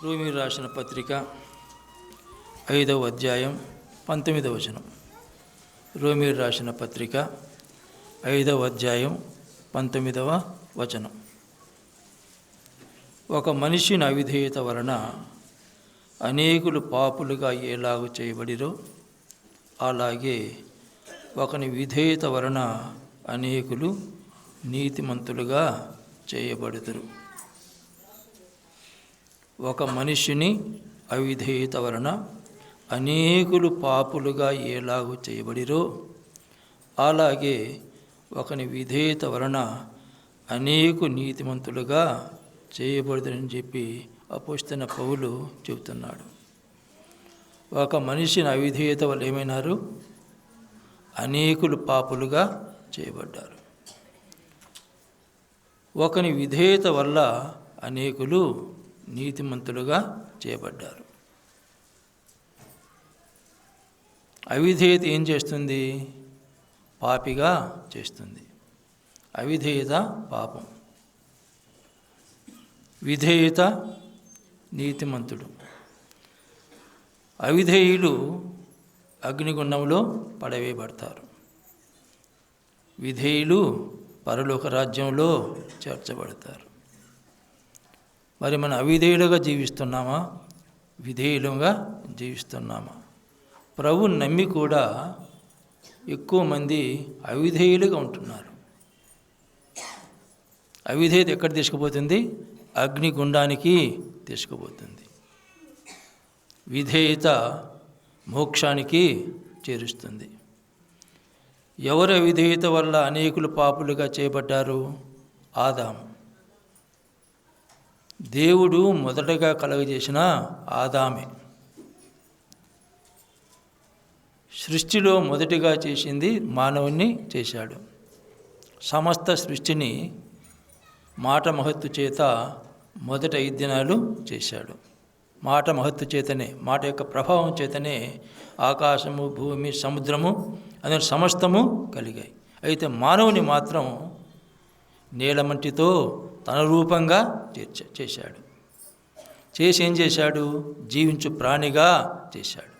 రోమీయులకు రాసిన పత్రిక 5వ అధ్యాయం 19వ వచనం. రోమీయులకు రాసిన పత్రిక 5వ అధ్యాయం 19వ వచనం. ఒక మనిషిని అవిధేయత వలన అనేకులు పాపులుగా ఎలాగూ చేయబడిరో అలాగే ఒకని విధేయత వలన అనేకులు నీతిమంతులుగా చేయబడుదురు. ఒక మనిషిని అవిధేయత వలన అనేకులు పాపులుగా ఎలాగూ చేయబడిరో అలాగే ఒకని విధేయత వలన అనేకు నీతిమంతులుగా చేయబడుదురని చెప్పి అపోస్తలుడైన పౌలు చెబుతున్నాడు. ఒక మనిషిని అవిధేయత వల్ల ఏమైనారు? అనేకులు పాపులుగా చేయబడ్డారు. ఒకని విధేయత వల్ల అనేకులు నీతిమంతులుగా చేయబడ్డారు. అవిధేయత ఏం చేస్తుంది? పాపిగా చేస్తుంది. అవిధేయత పాపం, విధేయత నీతిమంతుడు. అవిధేయులు అగ్నిగుండంలో పడవేయబడతారు, విధేయులు పరలోక రాజ్యంలో చేర్చబడతారు. మరి మనం అవిధేయులుగా జీవిస్తున్నామా, విధేయులుగా జీవిస్తున్నామా? ప్రభువుని నమ్మి కూడా ఎక్కువ మంది అవిధేయులుగా ఉంటున్నారు. అవిధేయత ఎక్కడ తీసుకుపోతుంది? అగ్నిగుండానికి తీసుకుపోతుంది. విధేయత మోక్షానికి చేరుస్తుంది. ఎవరు అవిధేయత వల్ల అనేకులు పాపులుగా చేయబడ్డారు? ఆదాము. దేవుడు మొదటగా కలుగజేసిన ఆదామే. సృష్టిలో మొదటిగా చేసింది మానవుణ్ణి చేశాడు. సమస్త సృష్టిని మాట మహత్తు చేత మొదట 5 దినాలు చేశాడు. మాట మహత్తు చేతనే, మాట యొక్క ప్రభావం చేతనే ఆకాశము, భూమి, సముద్రము అనే సమస్తము కలిగాయి. అయితే మానవుని మాత్రం నీలమంటితో తన రూపంగా చేశాడు. చేసి ఏం చేశాడు? జీవించు ప్రాణిగా చేశాడు.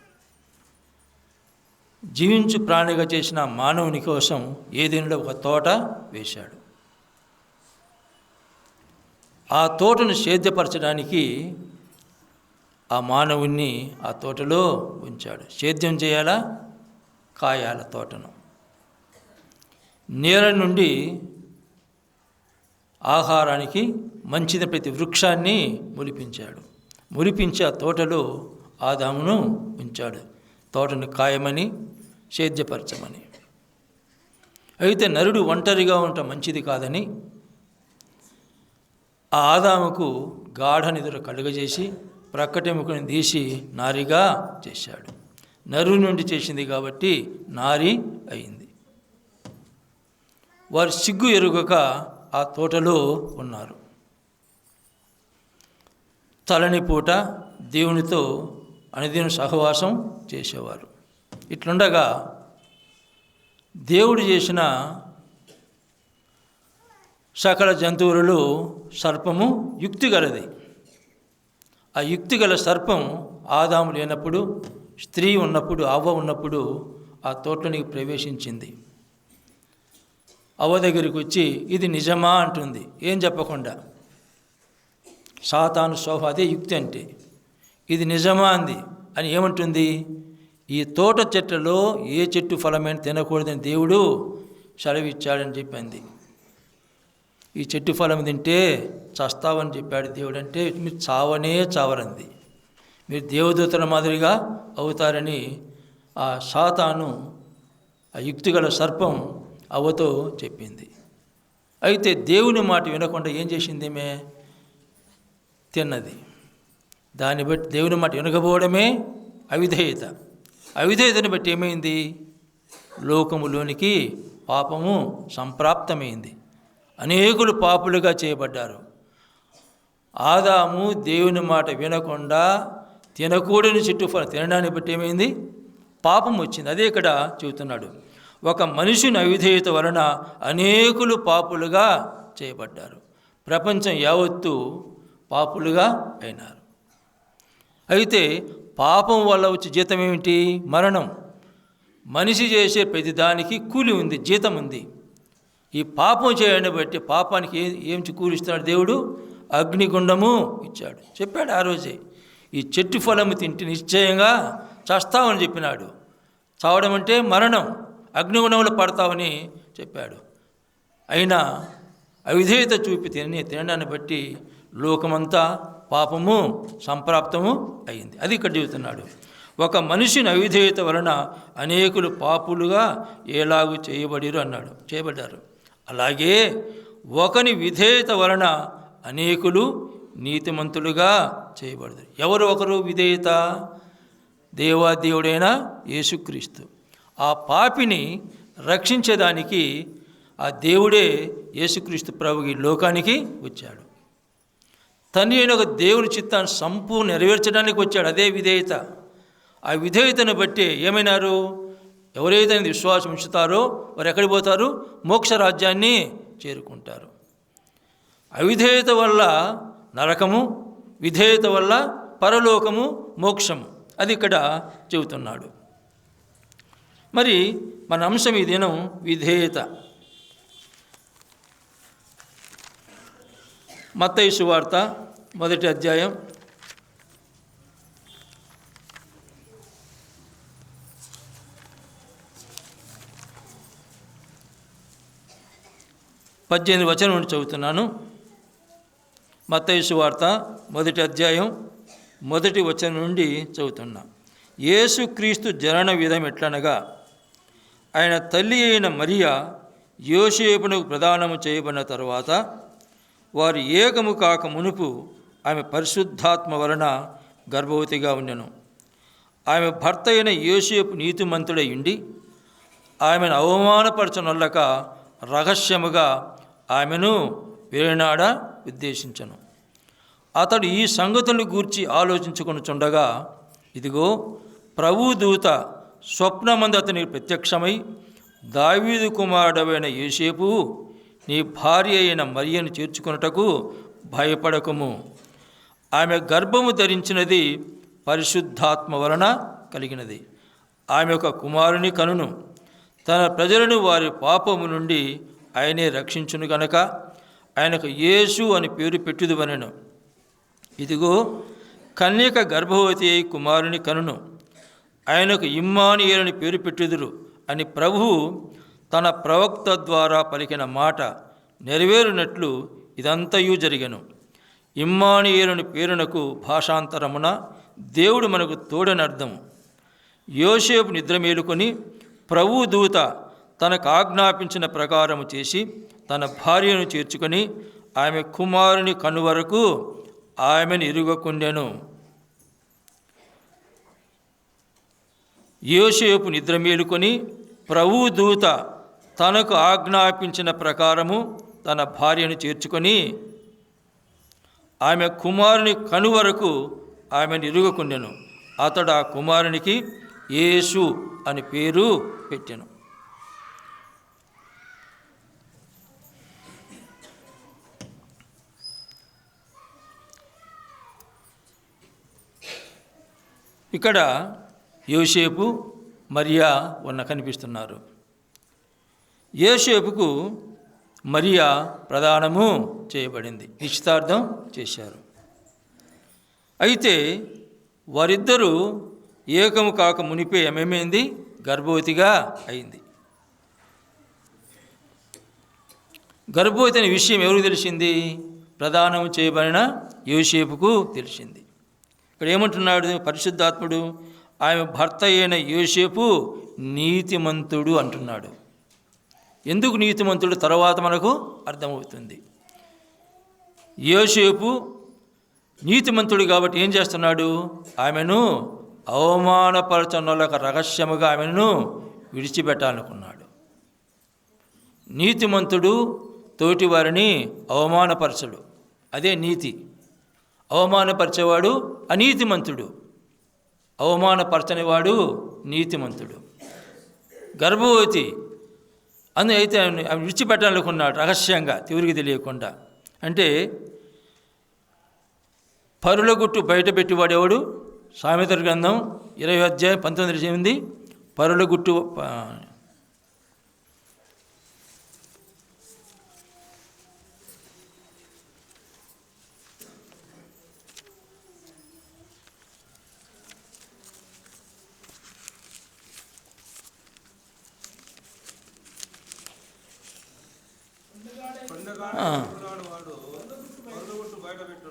జీవించు ప్రాణిగా చేసిన మానవుని కోసం ఏదైనా ఒక తోట వేశాడు. ఆ తోటను సేద్యపరచడానికి ఆ మానవుణ్ణి ఆ తోటలో ఉంచాడు. సేద్యం చేయాలా? కాయాల తోటను. నేల నుండి ఆహారానికి మంచిది ప్రతి వృక్షాన్ని మొలిపించాడు. మొలిపించి ఆ తోటలో ఆదామును ఉంచాడు, తోటను కాయమని, సేద్యపరచమని. అయితే నరుడు ఒంటరిగా ఉండటం మంచిది కాదని ఆ ఆదాముకు గాఢ నిద్ర కలుగజేసి ప్రక్కటెముకను తీసి నారిగా చేశాడు. నరుడి నుండి చేసింది కాబట్టి నారి అయింది. వారు సిగ్గు ఎరుగక ఆ తోటలో ఉన్నారు. తలని పూట దేవునితో అనుదిన సహవాసం చేసేవారు. ఇట్లుండగా దేవుడు చేసిన సకల జంతువులలో సర్పము యుక్తిగలది. ఆ యుక్తిగల సర్పం ఆదాము లేనప్పుడు, స్త్రీ ఉన్నప్పుడు, అవ్వ ఉన్నప్పుడు ఆ తోటలోనికి ప్రవేశించింది. అవ్వ దగ్గరికి వచ్చి ఇది నిజమా అంటుంది, ఏం చెప్పకుండా. సాతాను స్వభావం, అదే యుక్తి అంటే. ఇది నిజమా అంది అని ఏమంటుంది? ఈ తోట చెట్లలో ఏ చెట్టు ఫలమైన తినకూడదని దేవుడు సెలవిచ్చాడని చెప్పింది. ఈ చెట్టు ఫలం తింటే చస్తావని చెప్పాడు దేవుడు. అంటే మీరు చావనే చావరంది, మీరు దేవదూతల మాదిరిగా అవుతారని ఆ సాతాను, ఆ యుక్తిగల సర్పం అవ్వతో చెప్పింది. అయితే దేవుని మాట వినకుండా ఏం చేసింది? ఈమె తిన్నది. దాన్ని బట్టి దేవుని మాట వినకపోవడమే అవిధేయత. అవిధేయతను బట్టి ఏమైంది? లోకములోనికి పాపము సంప్రాప్తమైంది, అనేకులు పాపులుగా చేయబడ్డారు. ఆదాము దేవుని మాట వినకుండా తినకూడని చెట్టు ఫలం తినడాన్ని బట్టి ఏమైంది? పాపం వచ్చింది. అదే ఇక్కడ చెబుతున్నాడు. ఒక మనిషిని అవిధేయత వలన అనేకులు పాపులుగా చేయబడ్డారు. ప్రపంచం యావత్తు పాపులుగా అయినారు. అయితే పాపం వల్ల వచ్చే జీతం ఏమిటి? మరణం. మనిషి చేసే ప్రతిదానికి కూలి ఉంది, జీతం ఉంది. ఈ పాపం చేయడాన్ని బట్టి పాపానికి ఏం కూలిస్తున్నాడు దేవుడు? అగ్నిగుండము ఇచ్చాడు. చెప్పాడు ఆ రోజే, ఈ చెట్టు ఫలము తింటే నిశ్చయంగా చస్తావని చెప్పినాడు. చావడం అంటే మరణం, అగ్నిగుండంలో పడతావని చెప్పాడు. అయినా అవిధేయత చూపి తినడాన్ని బట్టి లోకమంతా పాపము సంప్రాప్తము అయింది. అది ఇక్కడ చెబుతున్నాడు. ఒక మనిషిని అవిధేయత వలన అనేకులు పాపులుగా ఎలాగూ చేయబడ్డారు. అలాగే ఒకని విధేయత వలన అనేకులు నీతిమంతులుగా చేయబడతారు. ఎవరు ఒకరు విధేయత? దేవాదేవుడైన యేసుక్రీస్తు. ఆ పాపిని రక్షించేదానికి ఆ దేవుడే యేసుక్రీస్తు ప్రభువు ఈ లోకానికి వచ్చాడు. తండ్రి అయిన ఒక దేవుని చిత్తాన్ని సంపూర్ణ నెరవేర్చడానికి వచ్చాడు. అదే విధేయత. ఆ విధేయతను బట్టి ఏమైనారు? ఎవరైతే విశ్వాసం ఉంచుతారో వారు ఎక్కడికి పోతారు? మోక్ష రాజ్యాన్ని చేరుకుంటారు. అవిధేయత వల్ల నరకము, విధేయత వల్ల పరలోకము, మోక్షము. అది ఇక్కడ చెబుతున్నాడు. మరి మన అంశం ఈ దినం విధేయత. మత్తయి సువార్త 1వ అధ్యాయం 18 వచనం నుండి చదువుతున్నాను. మత్తయి సువార్త 1వ అధ్యాయం 1వ వచనం నుండి చదువుతున్నా. యేసుక్రీస్తు జనన విధం ఎట్లనగా, ఆయన తల్లి అయిన మరియా యోసేపునకు ప్రదానము చేయబడిన తరువాత వారు ఏకము కాక మునుపు ఆమె పరిశుద్ధాత్మ వలన గర్భవతిగా ఉండెను. ఆమె భర్త అయిన యోసేపు నీతిమంతుడై ఉండి ఆమెను అవమానపరచనొల్లక రహస్యముగా ఆమెను వేనాడ ఉద్దేశించను. అతడు ఈ సంగతులను గూర్చి ఆలోచించుకొనుచుండగా, ఇదిగో ప్రభువు దూత స్వప్నమందు అతనికి ప్రత్యక్షమై, దావీదు కుమారుడవైన యోసేపు, నీ భార్య అయిన మరియను చేర్చుకొనుటకు భయపడకుము. ఆమె గర్భము ధరించినది పరిశుద్ధాత్మ వలన కలిగినది. ఆమె ఒక కుమారుని కనును. తన ప్రజలను వారి పాపము నుండి ఆయనే రక్షించును గనక ఆయనకు యేసు అని పేరు పెట్టుదువనెను. ఇదిగో కన్యక గర్భవతి అయి కుమారుని కనును. ఆయనకు ఇమ్మానుయేలుని పేరు పెట్టుదురు అని ప్రభువు తన ప్రవక్త ద్వారా పలికిన మాట నెరవేరునట్లు ఇదంతయు జరిగెను. ఇమ్మానుయేలుని పేరునకు భాషాంతరమున దేవుడు మనకు తోడని అర్థము. యోసేపు నిద్ర మేలుకొని ప్రభువు దూత తనకు ఆజ్ఞాపించిన ప్రకారము చేసి తన భార్యను చేర్చుకొని ఆమె కుమారుని కను వరకు ఆమెను ఇరుగకుండెను. యోసేపు నిద్ర మేలుకొని ప్రభువు దూత తనకు ఆజ్ఞాపించిన ప్రకారము తన భార్యను చేర్చుకొని ఆమె కుమారుని కను వరకు ఆమెను ఇరుగకుండెను. అతడు ఆ కుమారునికి యేసు అని పేరు పెట్టెను. ఇక్కడ యోసేపు మరియా కనిపిస్తున్నారు. యోసేపుకు మరియా ప్రదానము చేయబడింది, నిశ్చితార్థం చేశారు. అయితే వారిద్దరూ ఏకము కాక మునిపే ఏమేమైంది? గర్భవతిగా అయింది. గర్భవతి అనే విషయం ఎవరికి తెలిసింది? ప్రదానం చేయబడిన యోసేపుకు తెలిసింది. ఇక్కడ ఏమంటున్నాడు పరిశుద్ధాత్ముడు? ఆమె భర్త అయిన యోసేపు నీతిమంతుడు అంటున్నాడు. ఎందుకు నీతిమంతుడు తర్వాత మనకు అర్థమవుతుంది. యోసేపు నీతిమంతుడు కాబట్టి ఏం చేస్తున్నాడు? ఆమెను అవమానపరచనొల్లక రహస్యముగా ఆమెను విడిచిపెట్టాలనుకున్నాడు. నీతిమంతుడు తోటివారిని అవమానపరచడు, అదే నీతి. అవమానపరిచేవాడు అనీతిమంతుడు, అవమానపరచనివాడు నీతిమంతుడు. గర్భవతి అయితే ఆమె విడిచిపెట్టాలనుకున్నాడు రహస్యంగా, ఎవరికి తెలియకుండా. అంటే పరుల గుట్టు బయట పెట్టేవాడెవడు? సామెతల గ్రంథం 20:19 పరుల గుట్టు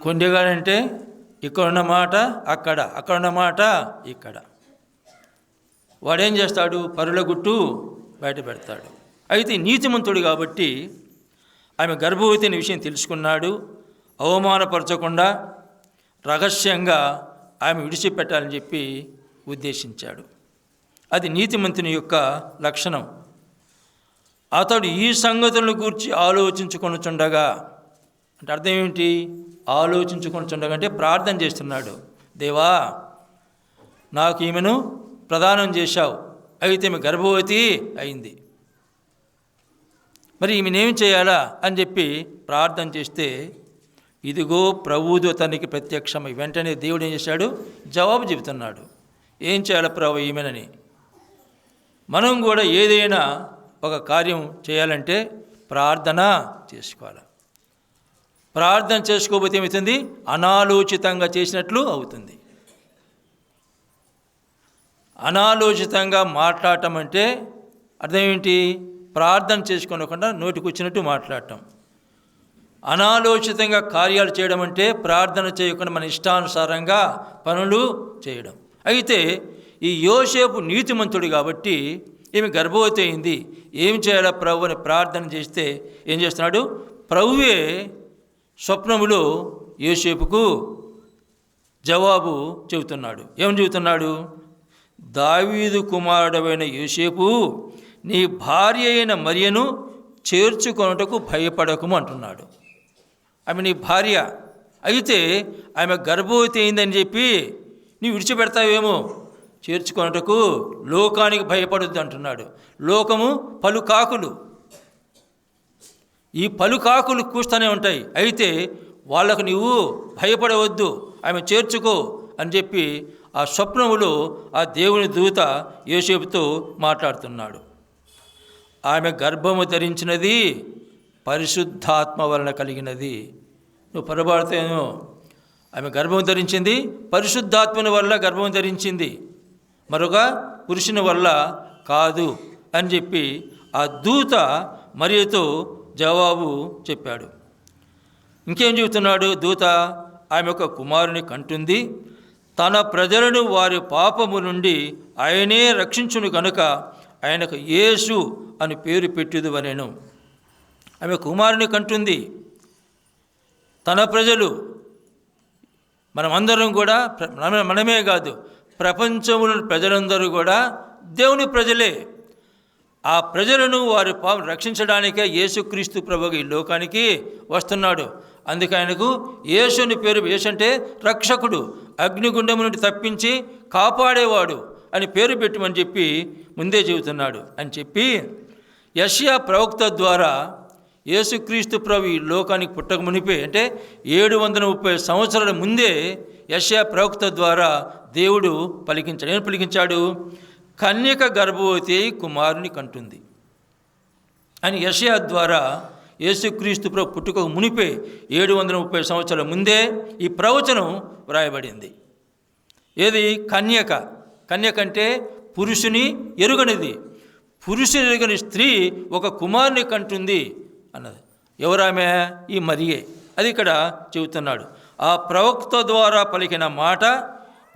కొండెగాడంటే ఇక్కడున్న మాట అక్కడ, అక్కడున్న మాట ఇక్కడ. వాడేం చేస్తాడు? పరుల గుట్టు బయట పెడతాడు. అయితే నీతిమంతుడు కాబట్టి ఆమె గర్భవతి అనే విషయం తెలుసుకున్నాడు. అవమానపరచకుండా రహస్యంగా ఆమె విడిచిపెట్టాలని చెప్పి ఉద్దేశించాడు. అది నీతిమంతుని యొక్క లక్షణం. అతడు ఈ సంగతులను గూర్చి ఆలోచించుకొనుచుండగా, అంటే అర్థం ఏమిటి? ఆలోచించుకొనుచుండగా అంటే ప్రార్థన చేస్తున్నాడు. దేవా, నాకు ఈమెను ప్రదానం చేశావు, అయితే ఈమె గర్భవతి అయింది, మరి ఈమెనేమి చేయాలా అని చెప్పి ప్రార్థన చేస్తే, ఇదిగో ప్రభువు తనకి ప్రత్యక్షమై వెంటనే దేవుడు ఏం చేశాడు? జవాబు చెబుతున్నాడు. ఏం చేయాలి ప్రభు ఈమెనని. మనం కూడా ఏదైనా ఒక కార్యం చేయాలంటే ప్రార్థన చేసుకోవాలి. ప్రార్థన చేసుకోకపోతే ఏమవుతుంది? అనాలోచితంగా చేసినట్లు అవుతుంది. అనాలోచితంగా మాట్లాడటం అంటే అర్థం ఏంటి? ప్రార్థన చేసుకోకుండా నోటికి వచ్చినట్టు మాట్లాడటం. అనాలోచితంగా కార్యాలు చేయడం అంటే ప్రార్థన చేయకుండా మన ఇష్టానుసారంగా పనులు చేయడం. అయితే ఈ యోసేపు నీతిమంతుడు కాబట్టి ఈమె గర్భవతి అయింది, ఏం చేయాలా ప్రభు అని ప్రార్థన చేస్తే ఏం చేస్తున్నాడు? ప్రభువే స్వప్నములో యోసేపుకు జవాబు చెబుతున్నాడు. ఏమని చెబుతున్నాడు? దావీదు కుమారుడైన యోసేపు, నీ భార్య అయిన మరియను చేర్చుకొనుటకు భయపడకము అంటున్నాడు. ఆమె నీ భార్య అయితే ఆమె గర్భవతి అయిందని చెప్పి నీ విడిచిపెడతావేమో, చేర్చుకొనుటకు లోకానికి భయపడొద్దు అంటున్నాడు. లోకము పలుకాకులు, ఈ పలుకాకులు కూస్తూనే ఉంటాయి. అయితే వాళ్ళకు నీవు భయపడవద్దు, ఆమె చేర్చుకో అని చెప్పి ఆ స్వప్నములో ఆ దేవుని దూత యోసేపుతో మాట్లాడుతున్నాడు. ఆమె గర్భము ధరించినది పరిశుద్ధాత్మ వలన కలిగినది. నువ్వు పొరపాడుతాను, ఆమె గర్భం ధరించింది పరిశుద్ధాత్మని వల్ల గర్భం ధరించింది, మరొక పురుషుని వల్ల కాదు అని చెప్పి ఆ దూత మరియతో జవాబు చెప్పాడు. ఇంకేం చెబుతున్నాడు దూత? ఆమె ఒక కుమారుని కంటుంది, తన ప్రజలను వారి పాపము నుండి ఆయనే రక్షించును కనుక ఆయనకు యేసు అని పేరు పెట్టుదువనెను. ఆమె కుమారుని కంటుంది. తన ప్రజలు, మనమందరం కూడా, మనమే కాదు, ప్రపంచంలోని ప్రజలందరూ కూడా దేవుని ప్రజలే. ఆ ప్రజలను వారి పాపం రక్షించడానికే యేసుక్రీస్తు ప్రభువు ఈ లోకానికి వస్తున్నాడు. అందుకే ఆయనకు యేసు అని పేరు. యేసు అంటే రక్షకుడు, అగ్నిగుండం నుండి తప్పించి కాపాడేవాడు అని పేరు పెట్టమని చెప్పి ముందే చెబుతున్నాడు అని చెప్పి యెషయా ప్రవక్త ద్వారా యేసుక్రీస్తు ప్రభు ఈ లోకానికి పుట్టక మునిపే, అంటే 730 సంవత్సరాల ముందే యెషయా ప్రవక్త ద్వారా దేవుడు పలికించాడు. ఏం పలికించాడు? కన్యక గర్భవతి కుమారుని కంటుంది అని యెషయా ద్వారా యేసుక్రీస్తు ప్రభు పుట్టుకకు మునిపే 730 సంవత్సరాల ముందే ఈ ప్రవచనం వ్రాయబడింది. ఏది? కన్యక. కన్యక అంటే పురుషుని ఎరుగనిది. పురుషుని ఎరుగని స్త్రీ ఒక కుమారుని కంటుంది అన్నది. ఎవరామె? ఈ మరియే. అది ఇక్కడ చెబుతున్నాడు. ఆ ప్రవక్త ద్వారా పలికిన మాట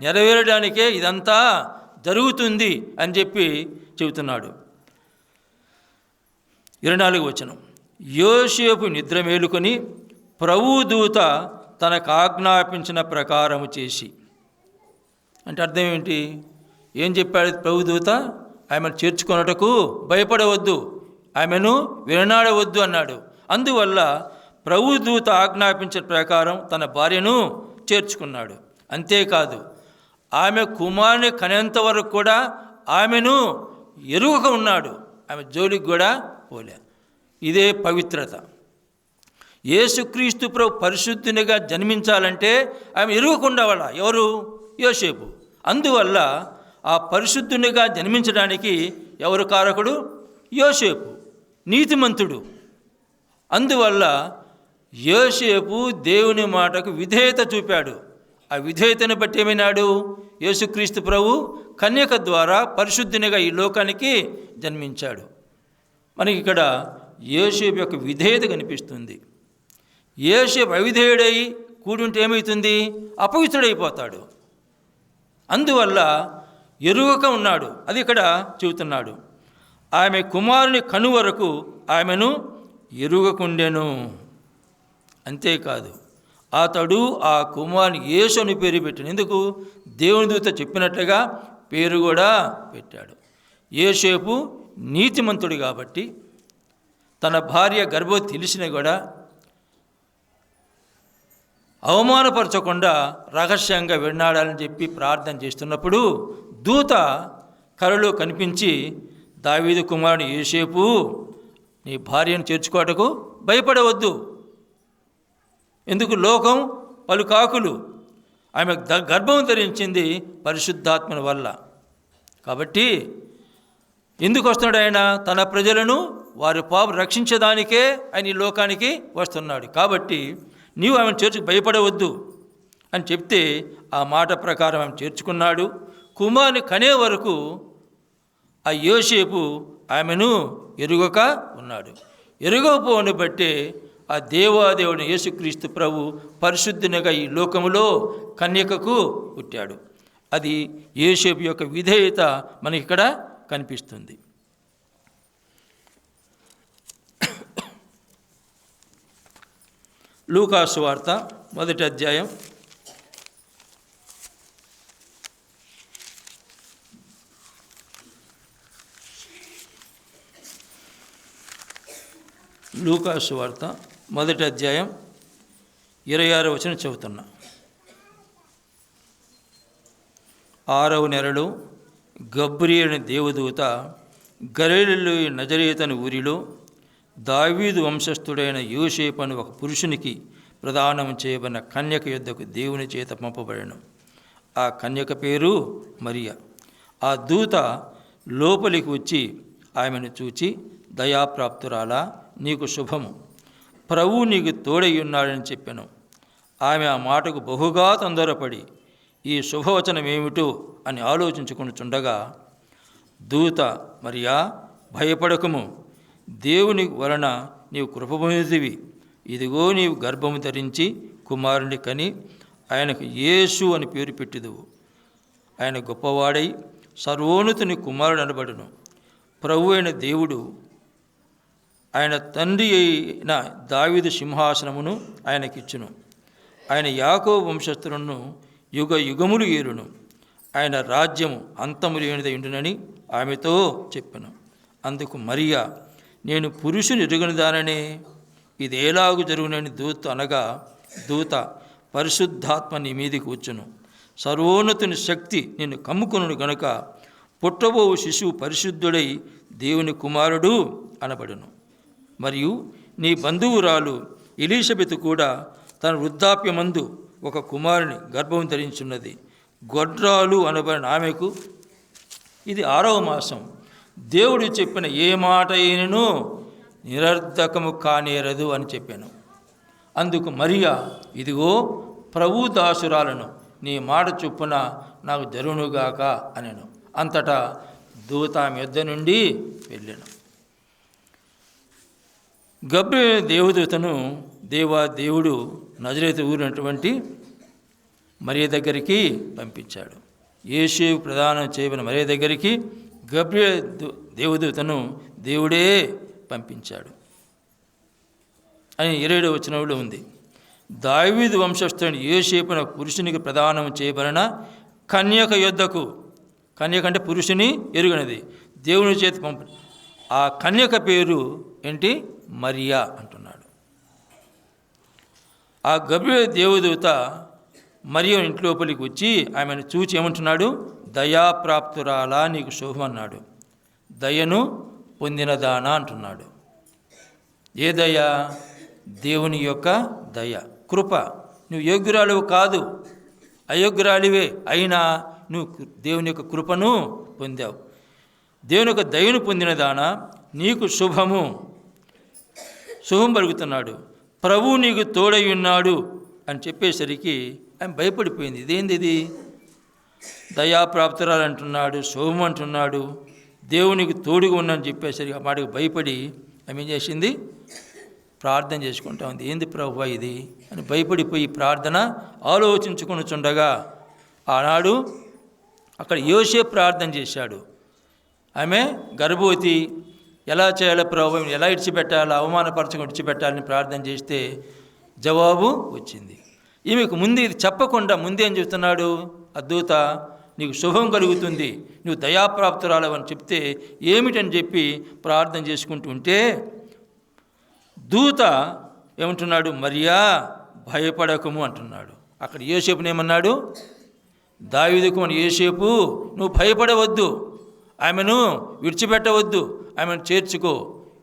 నెరవేరడానికే ఇదంతా జరుగుతుంది అని చెప్పి చెబుతున్నాడు. 24వ వచనం, యోసేపు నిద్ర మేలుకొని ప్రభువు దూత తనకు ఆజ్ఞాపించిన ప్రకారము చేసి. అంటే అర్థం ఏంటి? ఏం చెప్పాడు ప్రభు దూత? ఆమెను చేర్చుకొనుటకు భయపడవద్దు, ఆమెను విననాడవద్దు అన్నాడు. అందువల్ల ప్రభు దూత ఆజ్ఞాపించిన ప్రకారం తన భార్యను చేర్చుకున్నాడు. అంతేకాదు, ఆమె కుమారుని కనేంత వరకు కూడా ఆమెను ఎరుగక ఉన్నాడు. ఆమె జోలికి కూడా పోలే. ఇదే పవిత్రత. యేసుక్రీస్తు ప్రభు పరిశుద్ధునిగా జన్మించాలంటే ఆమె ఎరుగకుండా వాళ్ళ. ఎవరు? యోసేపు. అందువల్ల ఆ పరిశుద్ధునిగా జన్మించడానికి ఎవరు కారకుడు? యోసేపు, నీతిమంతుడు. అందువల్ల యోసేపు దేవుని మాటకు విధేయత చూపాడు. ఆ విధేయతను బట్టి ఏమైనాడు? యేసుక్రీస్తు ప్రభు కన్యక ద్వారా పరిశుద్ధునిగా ఈ లోకానికి జన్మించాడు. మనకి ఇక్కడ యోసేపు యొక్క విధేయత కనిపిస్తుంది. యోసేపు అవిధేయుడై కూడుంటే ఏమవుతుంది? అపవిత్రుడైపోతాడు. అందువల్ల ఎరుగక ఉన్నాడు. అది ఇక్కడ చెబుతున్నాడు. ఆమె కుమారుని కను వరకు ఆమెను ఎరుగకుండెను. అంతేకాదు, అతడు ఆ కుమారుని యేసు అని పేరు పెట్టాడు. ఎందుకు? దేవుని దూత చెప్పినట్లుగా పేరు కూడా పెట్టాడు. యోసేపు నీతిమంతుడు కాబట్టి తన భార్య గర్భవతి తెలిసిన కూడా అవమానపరచకుండా రహస్యంగా విన్నాడాలని చెప్పి ప్రార్థన చేస్తున్నప్పుడు దూత కలలో కనిపించి, దావీదు కుమారుడు యోసేపు, నీ భార్యను చేర్చుకోవటకు భయపడవద్దు. ఎందుకు? లోకం పలు కాకులు. ఆమె గర్భం ధరించింది పరిశుద్ధాత్మని వల్ల. కాబట్టి ఎందుకు వస్తున్నాడు ఆయన? తన ప్రజలను వారి పాపం రక్షించడానికే ఆయన ఈ లోకానికి వస్తున్నాడు. కాబట్టి నీవు ఆమెను చేర్చుకు భయపడవద్దు అని చెప్తే ఆ మాట ప్రకారం ఆమె చేర్చుకున్నాడు. కుమారుని కనే వరకు ఆ యోసేపు ఆమెను ఎరుగక ఉన్నాడు. ఎరుగకపోని బట్టే ఆ దేవాదేవుని యేసుక్రీస్తు ప్రభు పరిశుద్ధునిగా ఈ లోకములో కన్యకకు పుట్టాడు. అది యోసేపు యొక్క విధేయత మనకి ఇక్కడ కనిపిస్తుంది. లూకాసు వార్త 1వ అధ్యాయం 26వ వచనం చదువుతున్నా. 6వ నెలలో గబ్రియేలు దేవదూత గలిలయలో నజరేతను ఊరిలో దావీదు వంశస్థుడైన యోసేపు అని ఒక పురుషునికి ప్రదానం చేయబడిన కన్యక యొద్దకు దేవుని చేత పంపబడెను. ఆ కన్యక పేరు మరియా. ఆ దూత లోపలికి వచ్చి ఆమెను చూచి, దయాప్రాప్తురాలా, నీకు శుభము, ప్రభువు నీకు తోడై ఉన్నాడని చెప్పాను. ఆమె ఆ మాటకు బహుగా తొందరపడి ఈ శుభవచనం ఏమిటో అని ఆలోచించుకొనుచుండగా దూత, మరియా, భయపడకము, దేవుని వలన నీవు కృప పొందితివి. ఇదిగో నీవు గర్భము ధరించి కుమారుని కని ఆయనకు యేసు అని పేరు పెట్టిదువు. ఆయన గొప్పవాడై సర్వోన్నతుని కుమారుడు అనబడును. ప్రభు అయిన దేవుడు ఆయన తండ్రి అయిన దావీదు సింహాసనమును ఆయనకిచ్చును. ఆయన యాకోబు వంశస్థులను యుగ యుగములు ఏలును. ఆయన రాజ్యము అంతము లేనిదై ఉండునని ఆమెతో చెప్పెను. అందుకు మరియా, నేను పురుషుని ఎరుగని దాననే, ఇది ఎలాగు జరుగునని దూత అనగా, దూత, పరిశుద్ధాత్మ నీ మీదికి వచ్చును, సర్వోన్నతుని శక్తి నిన్ను కమ్ముకొనును గనుక పుట్టబోవు శిశువు పరిశుద్ధుడై దేవుని కుమారుడు అనబడును. మరియు నీ బంధువురాలు ఎలీషబెతు కూడా తన వృద్ధాప్యమందు ఒక కుమారుని గర్భం ధరించున్నది. గొడ్రాలు అనబడిన ఆమెకు ఇది 6వ మాసం. దేవుడు చెప్పిన ఏ మాట అయినను నిరర్ధకము కానేరదు అని చెప్పాను. అందుకు మరియా, ఇదిగో ప్రభు దాసురాలను, నీ మాట చొప్పున నాకు జరుగునుగాక అనెను. అంతటా దూత ఆమె యొద్ద నుండి వెళ్ళెను. గబ్రియేలు దేవదూతను దేవుడు నజరేతు ఊరినటువంటి మరియ దగ్గరికి పంపించాడు. యేసు ప్రదానం చేయబడిన మరియ దగ్గరికి గబ్రియేలు దేవదూతను దేవుడే పంపించాడు అని 27వ వచనంలో ఉంది. దావీదు వంశస్థుని యోసేపున పురుషునికి ప్రదానం చేయబడిన కన్యక యొద్దకు, కన్యక అంటే పురుషుని ఎరుగనిది, దేవుని చేతి పంప, ఆ కన్యక పేరు ఏంటి? మరియా అంటున్నాడు. ఆ గబ్రియేలు దేవదూత మరియ ఇంటి లోపలికి వచ్చి ఆమెను చూచి ఏమంటున్నాడు? దయాప్రాప్తురాలా, నీకు శుభమన్నాడు. దయను పొందినదానా అంటున్నాడు. ఏ దయ? దేవుని యొక్క దయ, కృప. నువ్వు యోగ్యురాలివి కాదు, అయోగ్యురాలివే, అయినా నువ్వు దేవుని యొక్క కృపను పొందావు. దేవుని యొక్క దయను పొందిన దానా నీకు శుభం పలుకుతున్నాడు. ప్రభువు నీకు తోడై ఉన్నాడు అని చెప్పేసరికి ఆమె భయపడిపోయింది. ఇదేంది ఇది? దయాప్రాప్తురాలు అంటున్నాడు, శుభం అంటున్నాడు, దేవునికి తోడుగా ఉన్నాఅని చెప్పేసరికి ఆ మాటకు భయపడి ఆమె ఏం చేసింది? ప్రార్థన చేసుకుంటా ఉంది. ఏంది ప్రభువా ఇది అని భయపడిపోయి ప్రార్థన ఆలోచించుకొని చుండగా ఆనాడు అక్కడ యోసేపు ప్రార్థన చేశాడు. ఆమె గర్భవతి, ఎలా చేయాలో ప్రభువు, ఎలా ఇడిచిపెట్టాలో, అవమానపరచకుండా ఇడిచిపెట్టాలని ప్రార్థన చేస్తే జవాబు వచ్చింది. ఈమెకు ముందు ఇది చెప్పకుండా ముందే ఏం చెప్తున్నాడు? అద్భుత నీకు శుభం కలుగుతుంది, నువ్వు దయాప్రాప్తురాలు అని చెప్తే ఏమిటని చెప్పి ప్రార్థన చేసుకుంటూ ఉంటే దూత ఏమంటున్నాడు? మరియా భయపడకము అంటున్నాడు. అక్కడ యోసేపుని ఏమన్నాడు? దావీదుకు అని యోసేపు నువ్వు భయపడవద్దు, ఆమెను విడిచిపెట్టవద్దు, ఆమెను చేర్చుకో.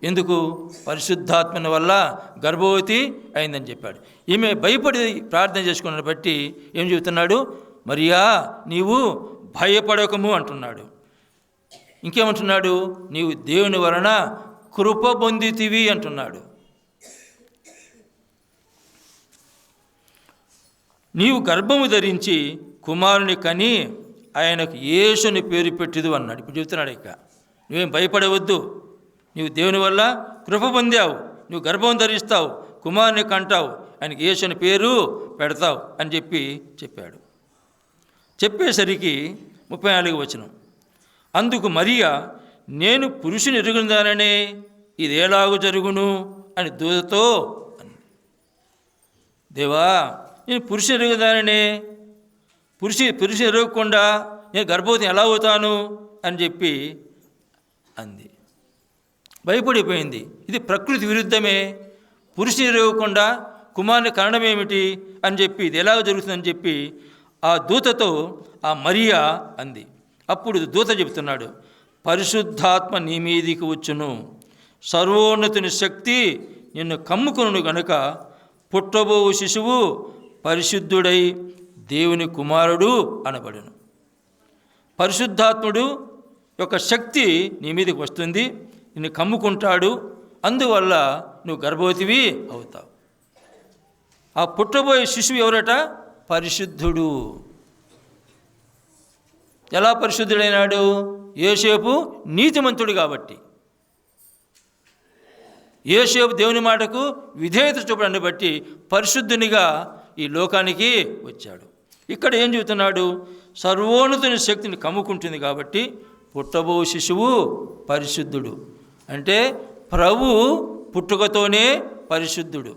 ఎందుకు? పరిశుద్ధాత్మని వల్ల గర్భవతి అయిందని చెప్పాడు. ఈమె భయపడి ప్రార్థన చేసుకున్న బట్టి ఏం చెబుతున్నాడు? మరియా నీవు భయపడకము అంటున్నాడు. ఇంకేమంటున్నాడు? నీవు దేవుని వలన కృప పొందితివి అంటున్నాడు. నీవు గర్భము ధరించి కుమారుని కని ఆయనకు యేసుని పేరు పెట్టిదు అన్నాడు. ఇప్పుడు చెబుతున్నాడు, ఇక నువ్వేం భయపడవద్దు, నీవు దేవుని వల్ల కృప పొందావు, నువ్వు గర్భం ధరిస్తావు, కుమారుని కంటావు, ఆయనకి యేసుని పేరు పెడతావు అని చెప్పాడు. చెప్పేసరికి 34వ వచనం, అందుకు మరియా నేను పురుషుని ఎరుగుదాననే ఇది ఎలాగూ జరుగును అని దూతతో అంది. దేవా నేను పురుషుని ఎరుగుదాననే, పురుషుని ఎరగకుండా నేను గర్భవతి ఎలా అవుతాను అని చెప్పి అంది. భయపడిపోయింది. ఇది ప్రకృతి విరుద్ధమే, పురుషుని ఎరగకుండా కుమారుని కనడం ఏమిటి అని చెప్పి ఇది ఎలాగ జరుగుతుందని చెప్పి ఆ దూతతో ఆ మరియా అంది. అప్పుడు దూత చెబుతున్నాడు, పరిశుద్ధాత్మ నీ మీదికి వచ్చును, సర్వోన్నతుని శక్తి నిన్ను కమ్ముకొను గనుక పుట్టబో శిశువు పరిశుద్ధుడై దేవుని కుమారుడు అనబడును. పరిశుద్ధాత్ముడు యొక్క శక్తి నీ మీదకి వస్తుంది, నిన్ను కమ్ముకుంటాడు, అందువల్ల నువ్వు గర్భవతివి అవుతావు. ఆ పుట్టబోయే శిశువు ఎవరట? పరిశుద్ధుడు. ఎలా పరిశుద్ధుడైనాడు? యోసేపు నీతిమంతుడు కాబట్టి. యోసేపు దేవుని మాటకు విధేయత చూపడాన్ని బట్టి పరిశుద్ధునిగా ఈ లోకానికి వచ్చాడు. ఇక్కడ ఏం చెబుతున్నాడు? సర్వోన్నతుని శక్తిని కమ్ముకుంటుంది కాబట్టి పుట్టబో శిశువు పరిశుద్ధుడు. అంటే ప్రభు పుట్టుకతోనే పరిశుద్ధుడు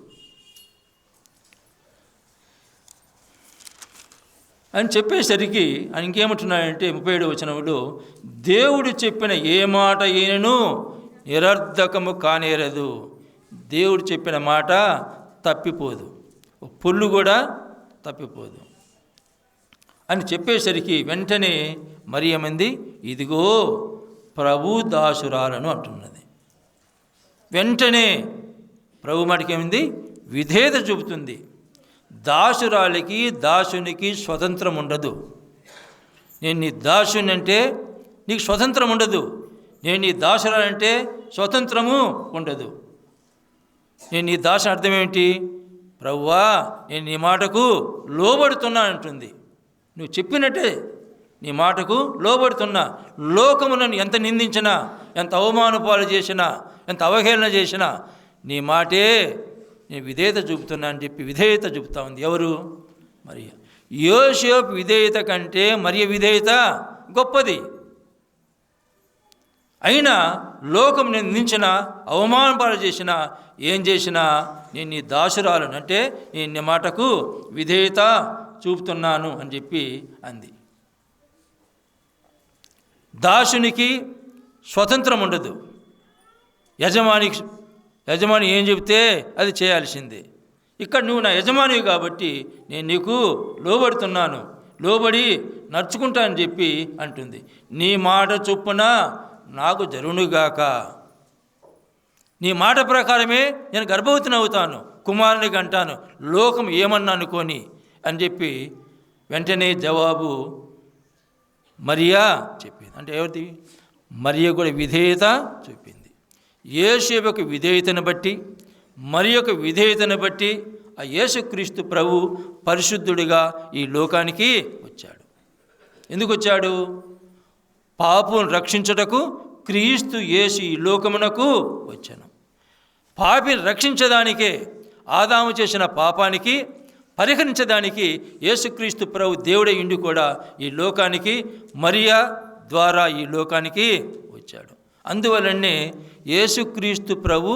అని చెప్పేసరికి ఆయన ఇంకేమంటున్నాడంటే 37వ వచనంలో, దేవుడు చెప్పిన ఏ మాట అయినను నిరర్ధకము కానేరదు. దేవుడు చెప్పిన మాట తప్పిపోదు, పొల్లు కూడా తప్పిపోదు అని చెప్పేసరికి వెంటనే మరియమంది ఇదిగో ప్రభు దాసురాలను అంటున్నది. వెంటనే ప్రభు మాటకి ఏమింది? విధేయత చూపుతుంది. దాసురాలికి దాసునికి స్వతంత్రం ఉండదు. నేను నీ దాసుని అంటే నీకు స్వతంత్రం ఉండదు, నేను నీ దాసురాలంటే స్వతంత్రము ఉండదు. నేను నీ దాసుని అర్థం ఏమిటి? ప్రభువా నేను నీ మాటకు లోబడుతున్నానంటుంది. నువ్వు చెప్పినట్టే నీ మాటకు లోబడుతున్నా. లోకములను ఎంత నిందించినా, ఎంత అవమానపాలు చేసినా, ఎంత అవహేళన చేసినా నీ మాటే నేను విధేయత చూపుతున్నా అని చెప్పి విధేయత చూపుతా ఉంది. ఎవరు? మరియ. యోసేపు విధేయత కంటే మరియ విధేయత గొప్పది. అయినా లోకం నిందించిన, అవమానపాలు చేసినా, ఏం చేసినా నేను నీ దాసురాలను అంటే నేను నీ మాటకు విధేయత చూపుతున్నాను అని చెప్పి అంది. దాసునికి స్వతంత్రం ఉండదు. యజమాని ఏం చెబితే అది చేయాల్సిందే. ఇక్కడ నువ్వు నా యజమానివి కాబట్టి నేను నీకు లోబడుతున్నాను, లోబడి నడుచుకుంటానని చెప్పి అంటుంది. నీ మాట చొప్పున నాకు జరుగునుగాక, నీ మాట ప్రకారమే నేను గర్భవతిని అవుతాను, కుమారునికి అంటాను, లోకం ఏమన్నా అనుకోని అని చెప్పి వెంటనే జవాబు మరియా చెప్పింది. అంటే ఎవరిది? మరియ కూడా విధేయత చూపింది. యేసు యొక్క విధేయతను బట్టి, మరి యొక్క విధేయతను బట్టి ఆ యేసుక్రీస్తు ప్రభు పరిశుద్ధుడిగా ఈ లోకానికి వచ్చాడు. ఎందుకు వచ్చాడు? పాపును రక్షించుటకు క్రీస్తు యేసు ఈ లోకమునకు వచ్చాను. పాపిని రక్షించడానికే, ఆదాము చేసిన పాపానికి పరిహరించడానికి యేసుక్రీస్తు ప్రభు దేవుడే ఇండి కూడా ఈ లోకానికి మరియా ద్వారా ఈ లోకానికి వచ్చాడు. అందువలనే యేసుక్రీస్తు ప్రభు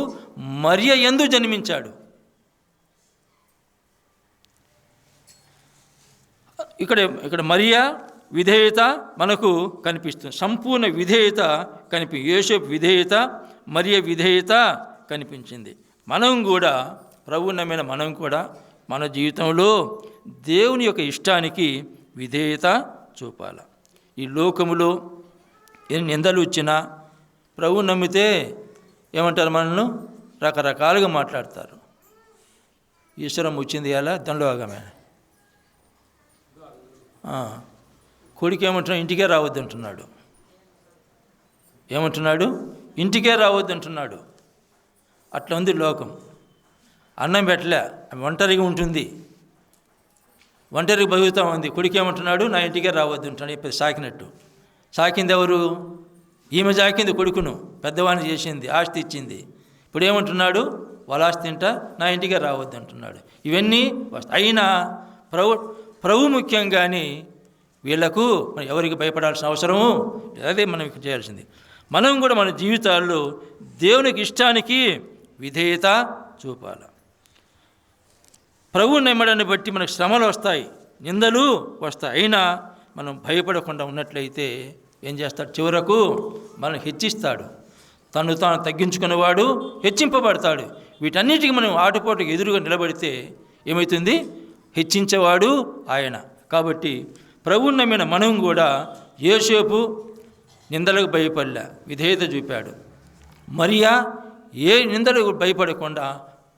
మరియ యందు జన్మించాడు. ఇక్కడ మరియా విధేయత మనకు కనిపిస్తుంది. సంపూర్ణ విధేయత యేసపు విధేయత, మరియ విధేయత కనిపించింది. మనం కూడా, ప్రభువు నమ్మిన మనం కూడా మన జీవితంలో దేవుని యొక్క ఇష్టానికి విధేయత చూపాలి. ఈ లోకములో ఎన్ని నిందలు వచ్చినా ప్రభువు నమ్మితే ఏమంటారు? మనల్ని రకరకాలుగా మాట్లాడతారు. ఈశ్వరం వచ్చింది ఎలా దండోగమే. కొడుకు ఏమంటున్నాడు? ఇంటికే రావద్దు అంటున్నాడు. ఏమంటున్నాడు? ఇంటికే రావద్దు అంటున్నాడు. అట్లా ఉంది లోకం. అన్నం పెట్టలే, ఒంటరిగా ఉంటుంది, ఒంటరిగా బతుకుతూ ఉంది. కొడుకు ఏమంటున్నాడు? నా ఇంటికే రావద్దు అంటున్నాడు. ఇప్పుడు సాకినట్టు. సాకింది ఎవరు? ఈమె సాకింది కొడుకును, పెద్దవాడిని చేసింది, ఆస్తి ఇచ్చింది. ఇప్పుడు ఏమంటున్నాడు? వాళ్ళ ఆస్తి తింటా, నా ఇంటికే రావద్దు అంటున్నాడు. ఇవన్నీ అయినా ప్రభు ముఖ్యం, కానీ వీళ్లకు ఎవరికి భయపడాల్సిన అవసరము అదే మనం చేయాల్సింది. మనం కూడా మన జీవితాల్లో దేవునికి ఇష్టానికి విధేయత చూపాలి. ప్రభువు నమ్మడాన్ని బట్టి మనకు శ్రమలు వస్తాయి, నిందలు వస్తాయి. అయినా మనం భయపడకుండా ఉన్నట్లయితే ఏం చేస్తాడు? చివరకు మనం హెచ్చిస్తాడు. తను తాను తగ్గించుకునేవాడు హెచ్చింపబడతాడు. వీటన్నిటికీ మనం ఆటుపోటుకు ఎదురుగా నిలబడితే ఏమవుతుంది? హెచ్చించేవాడు ఆయన. కాబట్టి ప్రభువుని నమ్మిన మనం కూడా యోసేపు నిందలకు భయపడలే, విధేయత చూపాడు. మరియా ఏ నిందలకు భయపడకుండా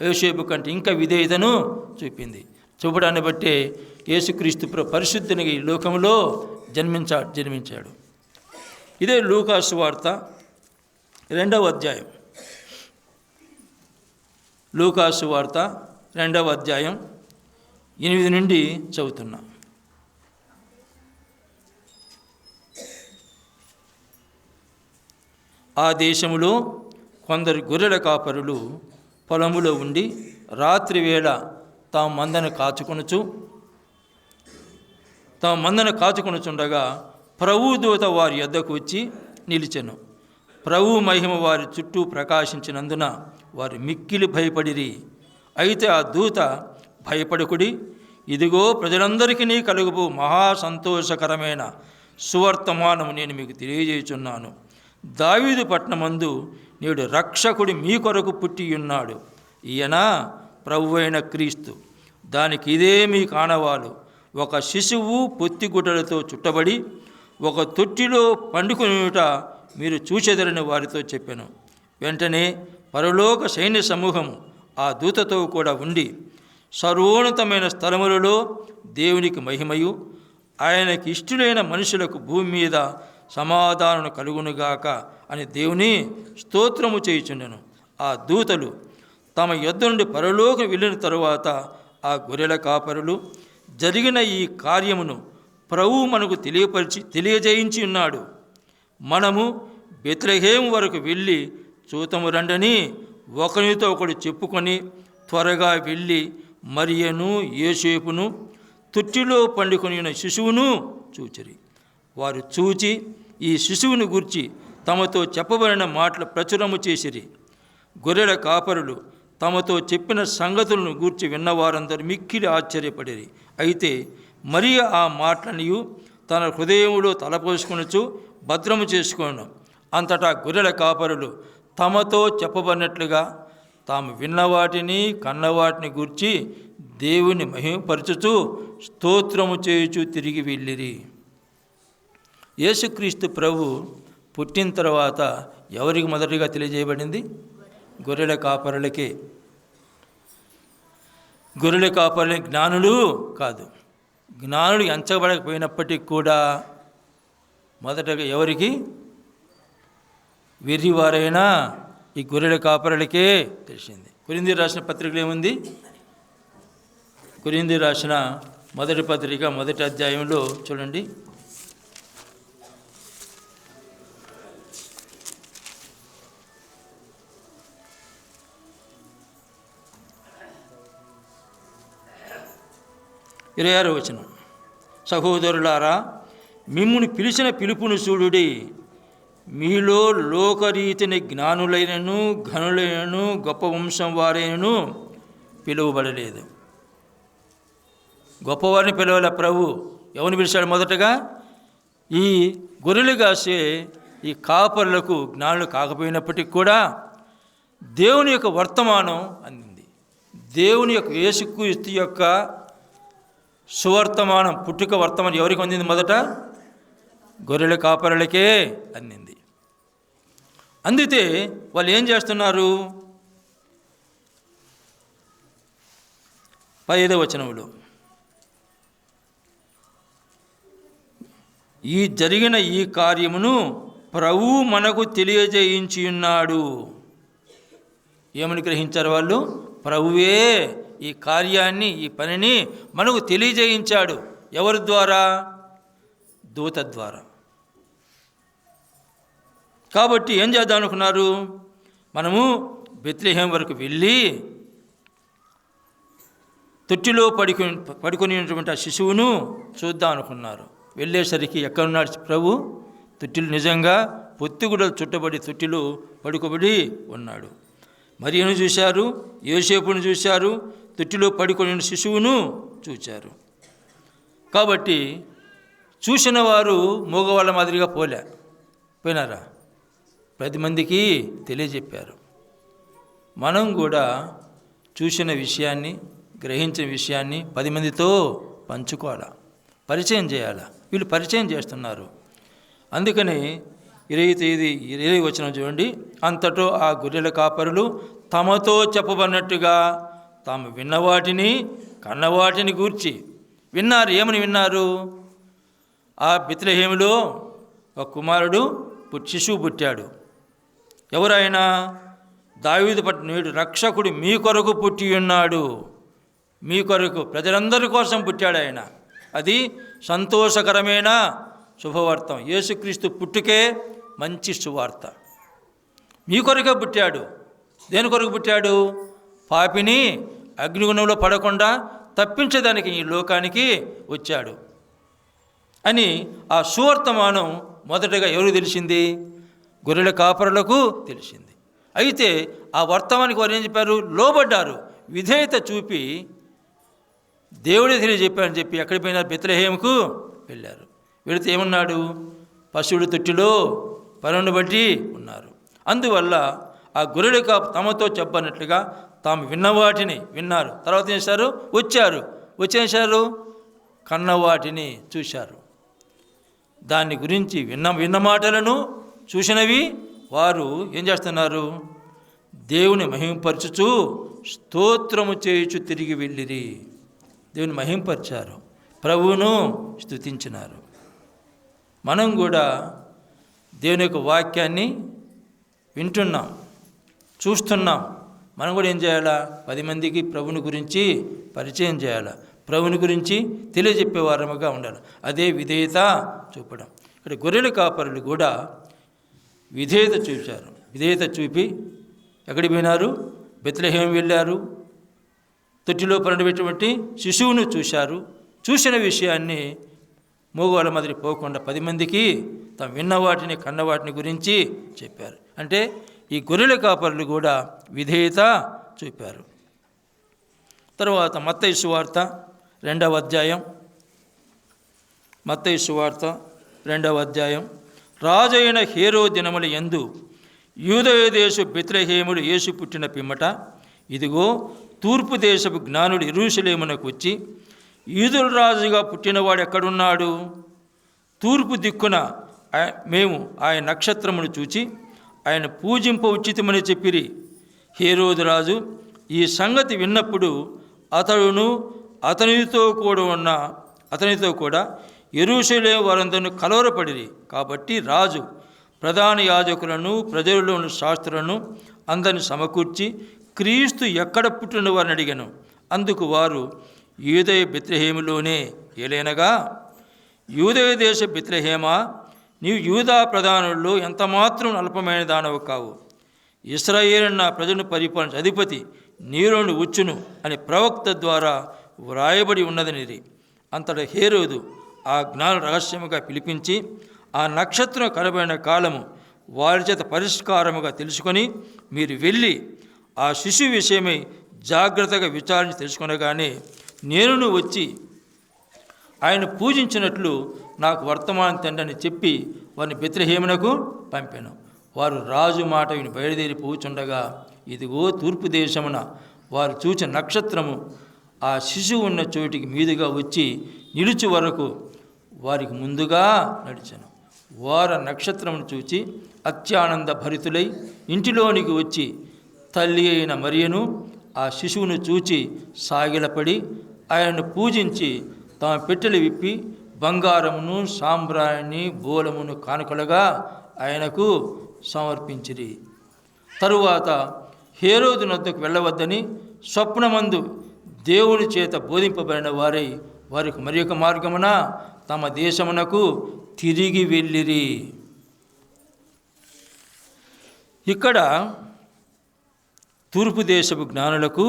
యోసేపు కంటే ఇంకా విధేయతను చూపింది. చూపడాన్ని బట్టే యేసుక్రీస్తు పరిశుద్ధునిగా ఈ లోకంలో జన్మించాడు. ఇదే లూకాసు వార్త 2వ అధ్యాయం. లూకాసు వార్త 2వ అధ్యాయం 8 నుండి చదువుతున్నా. ఆ దేశములో కొందరు గొర్రెల కాపరులు పొలములో ఉండి రాత్రి వేళ తాము మందను కాచుకొనుచుండగా ప్రభు దూత వారి యొద్దకు వచ్చి నిలిచెను. ప్రభు మహిమ వారి చుట్టూ ప్రకాశించినందున వారు మిక్కిలి భయపడిరి. అయితే ఆ దూత, భయపడకుడి, ఇదిగో ప్రజలందరికీ కలుగుబో మహా సంతోషకరమైన సువర్తమానము నేను మీకు తెలియజేయుచున్నాను. దావీదు పట్టణమందు నేడు రక్షకుడి మీ కొరకు పుట్టియున్నాడు. ఈయన ప్రభువైన క్రీస్తు. దానికి ఇదే మీ కానవాలు. ఒక శిశువు పొత్తిగుడ్డలతో చుట్టబడి ఒక తొట్టిలో పండుకొనుట మీరు చూచెదరని వారితో చెప్పాను. వెంటనే పరలోక సైన్య సమూహము ఆ దూతతో కూడా ఉండి సర్వోన్నతమైన స్థలములలో దేవునికి మహిమయు ఆయనకి ఇష్టులైన మనుషులకు భూమి మీద సమాధానం కలుగునుగాక అని దేవుని స్తోత్రము చేయుచుండెను. ఆ దూతలు తమ యొద్ద నుండి పరలోకం వెళ్ళిన తరువాత ఆ గొర్రెల కాపరులు జరిగిన ఈ కార్యమును ప్రభువు మనకు తెలియజేయించి ఉన్నాడు. మనము బెత్లెహేము వరకు వెళ్ళి చూతము రండని ఒకరితో ఒకడు చెప్పుకొని త్వరగా వెళ్ళి మరియను యోసేపును తొట్టిలో పండుకొని ఉన్న శిశువును చూచిరి. వారు చూచి ఈ శిశువును గూర్చి తమతో చెప్పబడిన మాటలు ప్రచురము చేసిరి. గొర్రెల కాపరులు తమతో చెప్పిన సంగతులను గూర్చి విన్నవారందరూ మిక్కిలి ఆశ్చర్యపడిరి. అయితే మరియ ఆ మాటలనియు తన హృదయములో తలపోసుకొనుచు భద్రము చేసుకోను. అంతటా గొర్రెల కాపరులు తమతో చెప్పబడినట్లుగా తాము విన్నవాటిని కన్నవాటిని గూర్చి దేవుని మహిమపరచుచు స్తోత్రము చేయుచు తిరిగి వెళ్ళిరి. యేసుక్రీస్తు ప్రభు పుట్టిన తర్వాత ఎవరికి మొదటిగా తెలియజేయబడింది? గొర్రెల కాపరులకే. గొర్రెల కాపరులకి జ్ఞానులు కాదు. జ్ఞానులు ఎంచబడకపోయినప్పటికీ కూడా మొదటగా ఎవరికి? వెర్రివారైనా ఈ గొర్రెల కాపరులకే తెలిసింది. కొరింథీయులకు రాసిన పత్రికలో ఏముంది? కొరింథీయులకు రాసిన మొదటి పత్రిక 1వ అధ్యాయంలో చూడండి. ఇరవై 6వ వచనం. సహోదరులారా, మిమ్మును పిలిచిన పిలుపును చూడుడి. మీలో లోకరీతిని జ్ఞానులైనను ఘనులైనను గొప్ప వంశం వారైనను పిలువబడలేదు. గొప్పవారిని పిలవలే ప్రభు. ఎవరిని పిలిచాడు? మొదటగా ఈ గొర్రెలు కాసే ఈ కాపరులకు జ్ఞానులు కాకపోయినప్పటికీ కూడా దేవుని యొక్క వర్తమానం అందింది. దేవుని యొక్క యేసుక్రీస్తు యొక్క సువర్తమానం, పుట్టుక వర్తమానం ఎవరికి అందింది? మొదట గొర్రెల కాపరులకే అందింది. అందితే వాళ్ళు ఏం చేస్తున్నారు? 15వ వచనంలో ఈ జరిగిన ఈ కార్యమును ప్రభువు మనకు తెలియజేయించి ఉన్నాడు. ఏమని గ్రహించారు వాళ్ళు? ప్రభువే ఈ కార్యాన్ని, ఈ పనిని మనకు తెలియజేయించాడు. ఎవరి ద్వారా? దూత ద్వారా. కాబట్టి ఏం చేద్దాం అనుకున్నారు? మనము బెత్లెహేం వరకు వెళ్ళి తొట్టిలో పడుకునేటువంటి ఆ శిశువును చూద్దాం అనుకున్నారు. వెళ్ళేసరికి ఎక్కడున్నాడు ప్రభు? తొట్టిలు నిజంగా పొత్తిగుడలు చుట్టబడి తొట్టిలో పడుకోబడి ఉన్నాడు. మరియను చూశారు, యోసేపును చూశారు, తొట్టిలో పడుకునే శిశువును చూశారు. కాబట్టి చూసిన వారు మగవాళ్ళ మాదిరిగా పోయినారా? 10 మందికి తెలియజెప్పారు. మనం కూడా చూసిన విషయాన్ని, గ్రహించిన విషయాన్ని 10 మందితో పంచుకోవాలా, పరిచయం చేయాలా. వీళ్ళు పరిచయం చేస్తున్నారు. అందుకని 20 వచనం చూడండి. అంతటో ఆ గొర్రెల కాపరులు తమతో చెప్పబడినట్టుగా తాము విన్నవాటిని కన్నవాటిని గూర్చి విన్నారు. ఏమని విన్నారు? ఆ బెత్లెహేములో ఒక కుమారుడు శిశువు పుట్టాడు. ఎవరైనా? దావీదు నేడు రక్షకుడు మీ కొరకు పుట్టి ఉన్నాడు. మీ కొరకు, ప్రజలందరి కోసం పుట్టాడు ఆయన. అది సంతోషకరమైన శుభవార్తం. యేసుక్రీస్తు పుట్టుకే మంచి సువార్త. మీ కొరకే పుట్టాడు. దేని కొరకు పుట్టాడు? పాపిని అగ్నిగుణంలో పడకుండా తప్పించేదానికి ఈ లోకానికి వచ్చాడు అని ఆ సువర్తమానం మొదటగా ఎవరికి తెలిసింది? గొర్రెల కాపరులకు తెలిసింది. అయితే ఆ వర్తమానికి వారు ఏం చెప్పారు? లోబడ్డారు. విధేయత చూపి దేవుడే తెలియజెప్పారని చెప్పి ఎక్కడికి పోయినారు? బెత్లెహేముకు వెళ్ళారు. వెళితే ఏమన్నాడు? పశువుల తొట్టిలో పరువును బట్టి ఉన్నారు. అందువల్ల ఆ గొర్రెల కాపు తమతో చెప్పనట్లుగా తాము విన్నవాటిని విన్నారు. తర్వాత ఏం చేశారు? వచ్చేసారు, కన్నవాటిని చూశారు. దాని గురించి విన్న మాటలను చూసినవి వారు ఏం చేస్తున్నారు? దేవుని మహింపరచుచు స్తోత్రము చేయుచు తిరిగి వెళ్ళిరి. దేవుని మహింపరిచారు, ప్రభువును స్తుతించినారు. మనం కూడా దేవుని యొక్క వాక్యాన్ని వింటున్నాం, చూస్తున్నాం. మనం కూడా ఏం చేయాలా? 10 మందికి ప్రభుని గురించి పరిచయం చేయాలా, ప్రభుని గురించి తెలియజెప్పేవారముగా ఉండాలి. అదే విధేయత చూపడం. ఇక్కడ గొర్రెల కాపరులు కూడా విధేయత చూశారు. విధేయత చూపి ఎక్కడికి పోయినారు? బెత్లెహేం వెళ్ళారు. తొట్టిలో పడబెట్టినటువంటి శిశువును చూశారు. చూసిన విషయాన్ని మోగవాళ్ళ మాదిరి పోకుండా 10 మందికి తాము విన్నవాటిని కన్నవాటిని గురించి చెప్పారు. అంటే ఈ గొర్రెల కాపరులు కూడా విధేయత చూపారు. తర్వాత మత్తయి సువార్త 2వ అధ్యాయం. మత్తయి సువార్త 2వ అధ్యాయం. రాజైన హేరోదు దినముల యందు యూదయ దేశు బెత్లెహేములు యేసు పుట్టిన పిమ్మట, ఇదిగో తూర్పు దేశపు జ్ఞానుడు యెరూషలేమునకు వచ్చి, యూదుల రాజుగా పుట్టినవాడు ఎక్కడున్నాడు? తూర్పు దిక్కున మేము ఆయన నక్షత్రమును చూచి ఆయన పూజింప ఉచితమని చెప్పిరి. హేరోదు రాజు ఈ సంగతి విన్నప్పుడు అతడును అతనితో కూడా యెరూషలేము వారందరూ కలవరపడిరి. కాబట్టి రాజు ప్రధాన యాజకులను ప్రజలలోని శాస్త్రులను అందరిని సమకూర్చి క్రీస్తు ఎక్కడ పుట్టిన వారిని అడిగాను. అందుకు వారు యూదయ బెత్లెహేములోనే ఏలైనగా, యూదయ దేశ బెత్లెహేమా, నీవు యూదా ప్రధానుల్లో ఎంతమాత్రం అల్పమైన దానవు కావు. ఇశ్రాయేలు నా ప్రజలను పరిపాలించే అధిపతి నీలోని వచ్చును అని ప్రవక్త ద్వారా వ్రాయబడి ఉన్నదనిది. అంతటా హేరోదు ఆ జ్ఞాన రహస్యముగా పిలిపించి ఆ నక్షత్రం కనబడిన కాలము వారి చేత పరిష్కారముగా తెలుసుకొని, మీరు వెళ్ళి ఆ శిశువు విషయమై జాగ్రత్తగా విచారించి తెలుసుకొనగానే నేను వచ్చి ఆయన పూజించినట్లు నాకు వర్తమానం తండ్రి అని చెప్పి వారిని బెత్లెహేమునకు పంపాను. వారు రాజు మాట విని బయలుదేరి పోచుండగా, ఇదిగో తూర్పు దేశమున వారు చూచిన నక్షత్రము ఆ శిశువు ఉన్న చోటికి మీదుగా వచ్చి నిలుచు వరకు వారికి ముందుగా నడిచాను. వారు నక్షత్రమును చూచి అత్యానంద భరితులై ఇంటిలోనికి వచ్చి తల్లి అయిన మరియను ఆ శిశువును చూచి సాగిలపడి ఆయనను పూజించి తమ పెట్టెలు విప్పి బంగారమును సాంబ్రాణి బోలమును కానుకలుగా ఆయనకు సమర్పించిరి. తరువాత హేరోదు నొద్దకు వెళ్ళవద్దని స్వప్నమందు దేవుని చేత బోధింపబడిన వారై వారికి మరి ఒక మార్గమున తమ దేశమునకు తిరిగి వెళ్ళిరి. ఇక్కడ తూర్పు దేశపు జ్ఞానులకు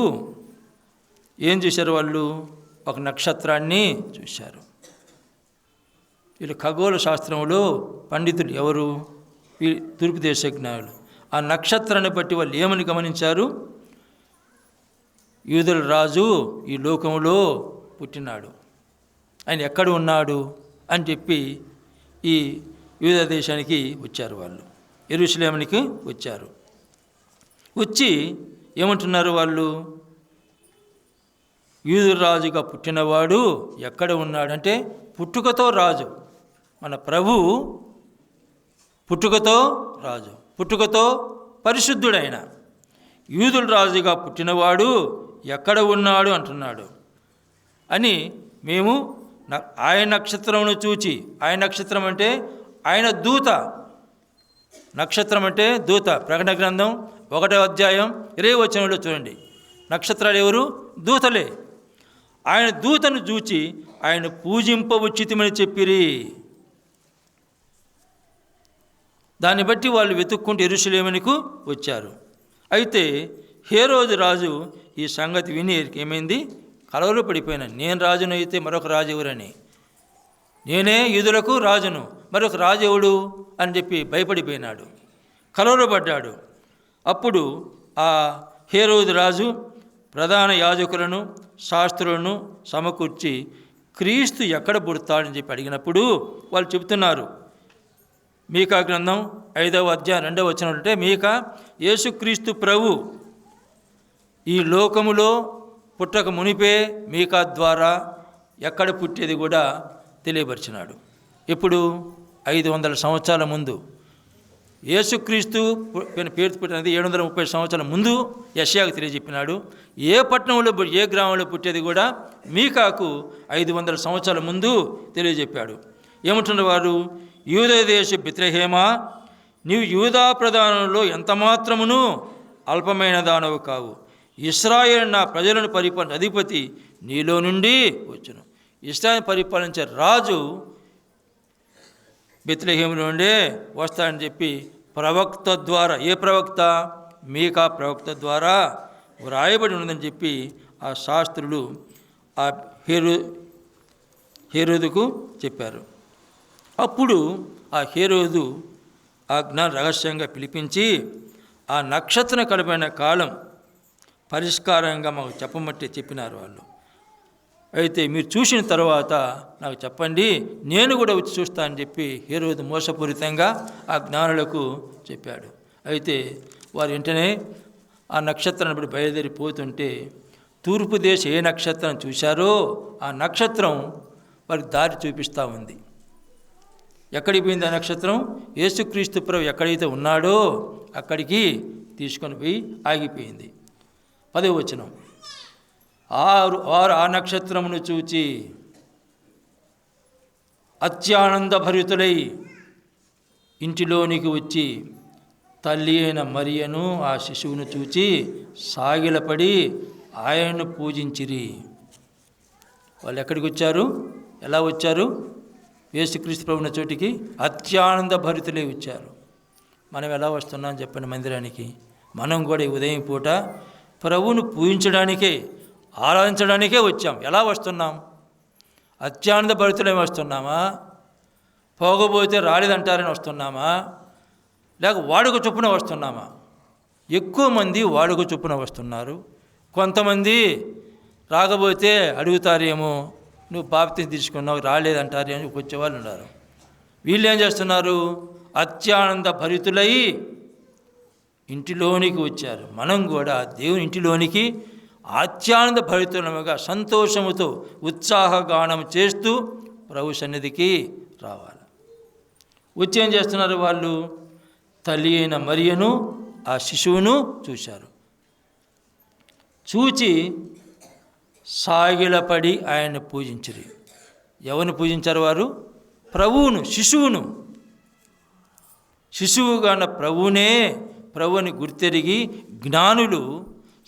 ఏం చూశారు? వాళ్ళు ఒక నక్షత్రాన్ని చూశారు. వీళ్ళు ఖగోళ శాస్త్రంలో పండితులు ఎవరు? తూర్పు దేశ జ్ఞానులు. ఆ నక్షత్రాన్ని బట్టి వాళ్ళు ఏమని గమనించారు? యూదుల రాజు ఈ లోకంలో పుట్టినాడు, ఆయన ఎక్కడ ఉన్నాడు అని చెప్పి ఈ యూదా దేశానికి వచ్చారు. వాళ్ళు యెరూషలేమునికి వచ్చారు. వచ్చి ఏమంటున్నారు వాళ్ళు? యూదుల రాజుగా పుట్టినవాడు ఎక్కడ ఉన్నాడంటే, పుట్టుకతో రాజు, మన ప్రభువు పుట్టుకతో రాజు, పుట్టుకతో పరిశుద్ధుడైన యూదుల రాజుగా పుట్టినవాడు ఎక్కడ ఉన్నాడు అంటున్నాడు అని మేము ఆయన నక్షత్రమును చూచి, ఆయన నక్షత్రం అంటే ఆయన దూత, నక్షత్రం అంటే దూత. ప్రకటన గ్రంథం 1వ అధ్యాయం 20వ వచనంలో చూడండి, నక్షత్రాలు ఎవరు? దూతలే. ఆయన దూతను చూచి ఆయన పూజింపవచ్చితమని చెప్పిరి. దాన్ని బట్టి వాళ్ళు వెతుక్కుంటూ యెరూషలేమునకు వచ్చారు. అయితే హేరోదు రాజు ఈ సంగతి విని ఏమైంది? కలవరలో పడిపోయినాను. నేను రాజును అయితే మరొక రాజు ఎవరని, నేనే యూదులకు రాజును, మరొక రాజు ఎవడు అని చెప్పి భయపడిపోయినాడు, కలవరపడ్డాడు. అప్పుడు ఆ హేరోదు రాజు ప్రధాన యాజకులను శాస్త్రులను సమకూర్చి క్రీస్తు ఎక్కడ పుడతాడని చెప్పి అడిగినప్పుడు వాళ్ళు చెబుతున్నారు. మీకా గ్రంథం 5వ అధ్యాయం 2వ వచనం అంటే, మీకా యేసుక్రీస్తు ప్రభు ఈ లోకములో పుట్టక మునిపే మీకా ద్వారా ఎక్కడ పుట్టేది కూడా తెలియపరిచినాడు. ఇప్పుడు 500 సంవత్సరాల ముందు యేసుక్రీస్తు పేరు పుట్టినది 730 సంవత్సరాల ముందు యెషయాకు తెలియజెప్పినాడు. ఏ పట్టణంలో ఏ గ్రామంలో పుట్టేది కూడా మీకాకు 500 సంవత్సరాల ముందు తెలియజెప్పాడు. ఏమంటున్న వారు? యూదా దేశ బెత్లెహేమా, నీవు యూదా ప్రధానంలో ఎంతమాత్రమును అల్పమైన దానవు కావు. ఇశ్రాయేలు నా ప్రజలను పరిపాలించే అధిపతి నీలో నుండి వచ్చును. ఇశ్రాయేలు పరిపాలించే రాజు బెత్లెహేము నుండే వస్తాడని చెప్పి ప్రవక్త ద్వారా, ఏ ప్రవక్త? మీకా ప్రవక్త ద్వారా వ్రాయబడి ఉన్నదని చెప్పి ఆ శాస్త్రులు ఆ హేరోదుకు చెప్పారు. అప్పుడు ఆ హేరోదు ఆ జ్ఞాన రహస్యంగా పిలిపించి ఆ నక్షత్రం కనబడిన కాలం పరిష్కారంగా మాకు చెప్పమంటే చెప్పినారు వాళ్ళు. అయితే మీరు చూసిన తర్వాత నాకు చెప్పండి, నేను కూడా వచ్చి చూస్తా అని చెప్పి హేరోదు మోసపూరితంగా ఆ జ్ఞానులకు చెప్పాడు. అయితే వారు వెంటనే ఆ నక్షత్రాన్ని బట్టి బయలుదేరిపోతుంటే తూర్పు దేశం ఏ నక్షత్రం చూశారో ఆ నక్షత్రం వారికి దారి చూపిస్తూ ఉంది. ఎక్కడికి పోయింది ఆ నక్షత్రం? యేసుక్రీస్తు ప్రభు ఎక్కడైతే ఉన్నాడో అక్కడికి తీసుకొని పోయి ఆగిపోయింది. 10వ వచనం, వారు ఆ నక్షత్రమును చూచి అత్యానంద భరితులై ఇంటిలోనికి వచ్చి తల్లి అయిన మరియను ఆ శిశువును చూచి సాగిలపడి ఆయనను పూజించిరి. వాళ్ళు ఎక్కడికి వచ్చారు? ఎలా వచ్చారు? యేసుక్రీస్తు ప్రభువున్న చోటికి అత్యానంద భరితులై వచ్చారు. మనం ఎలా వస్తున్నాం చెప్పండి మందిరానికి? మనం కూడా ఈ ఉదయం పూట ప్రభువును పూజించడానికే, ఆరాధించడానికే వచ్చాం. ఎలా వస్తున్నాం? అత్యానంద భరితులై వస్తున్నామా? పోగబోతే రాలేదంటారని వస్తున్నామా? లేక వాడుక చొప్పున వస్తున్నామా? ఎక్కువ మంది వాడుక చొప్పున వస్తున్నారు. కొంతమంది రాకపోతే అడుగుతారేమో, నువ్వు బాప్తిసం తీసుకున్నావు రాలేదంటారేమో వచ్చేవాళ్ళు ఉన్నారు. వీళ్ళు ఏం చేస్తున్నారు? అత్యానంద భరితులై ఇంటిలోనికి వచ్చారు. మనం కూడా దేవుని ఇంటిలోనికి అత్యానంద భరితులముగా సంతోషముతో ఉత్సాహగానం చేస్తూ ప్రభు సన్నిధికి రావాలి. వచ్చి ఏం చేస్తున్నారు? వాళ్ళు తల్లి అయిన మరియను ఆ శిశువును చూశారు. చూచి సాగిలపడి ఆయన్ని పూజించిరి. ఎవరిని పూజించారు వారు? ప్రభువును, శిశువును. శిశువుగా ఉన్న ప్రభువుని గుర్తెరిగి జ్ఞానులు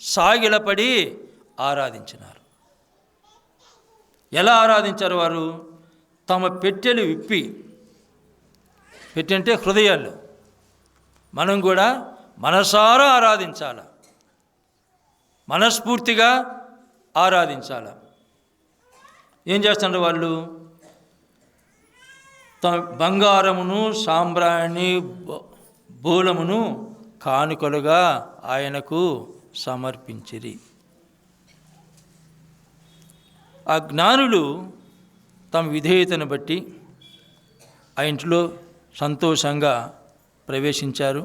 సాగిలపడి ఆరాధించినారు. ఎలా ఆరాధించారు వారు? తమ పెట్టెలు విప్పి, పెట్టె అంటే హృదయాలు, మనం కూడా మనసారా ఆరాధించాల, మనస్ఫూర్తిగా ఆరాధించాల. ఏం చేస్తున్నారు వాళ్ళు? తమ బంగారమును, సాంబ్రాణి, బూలమును కానుకలుగా ఆయనకు సమర్పించిరి. ఆ జ్ఞానులు తమ విధేయతను బట్టి ఆ ఇంట్లో సంతోషంగా ప్రవేశించారు.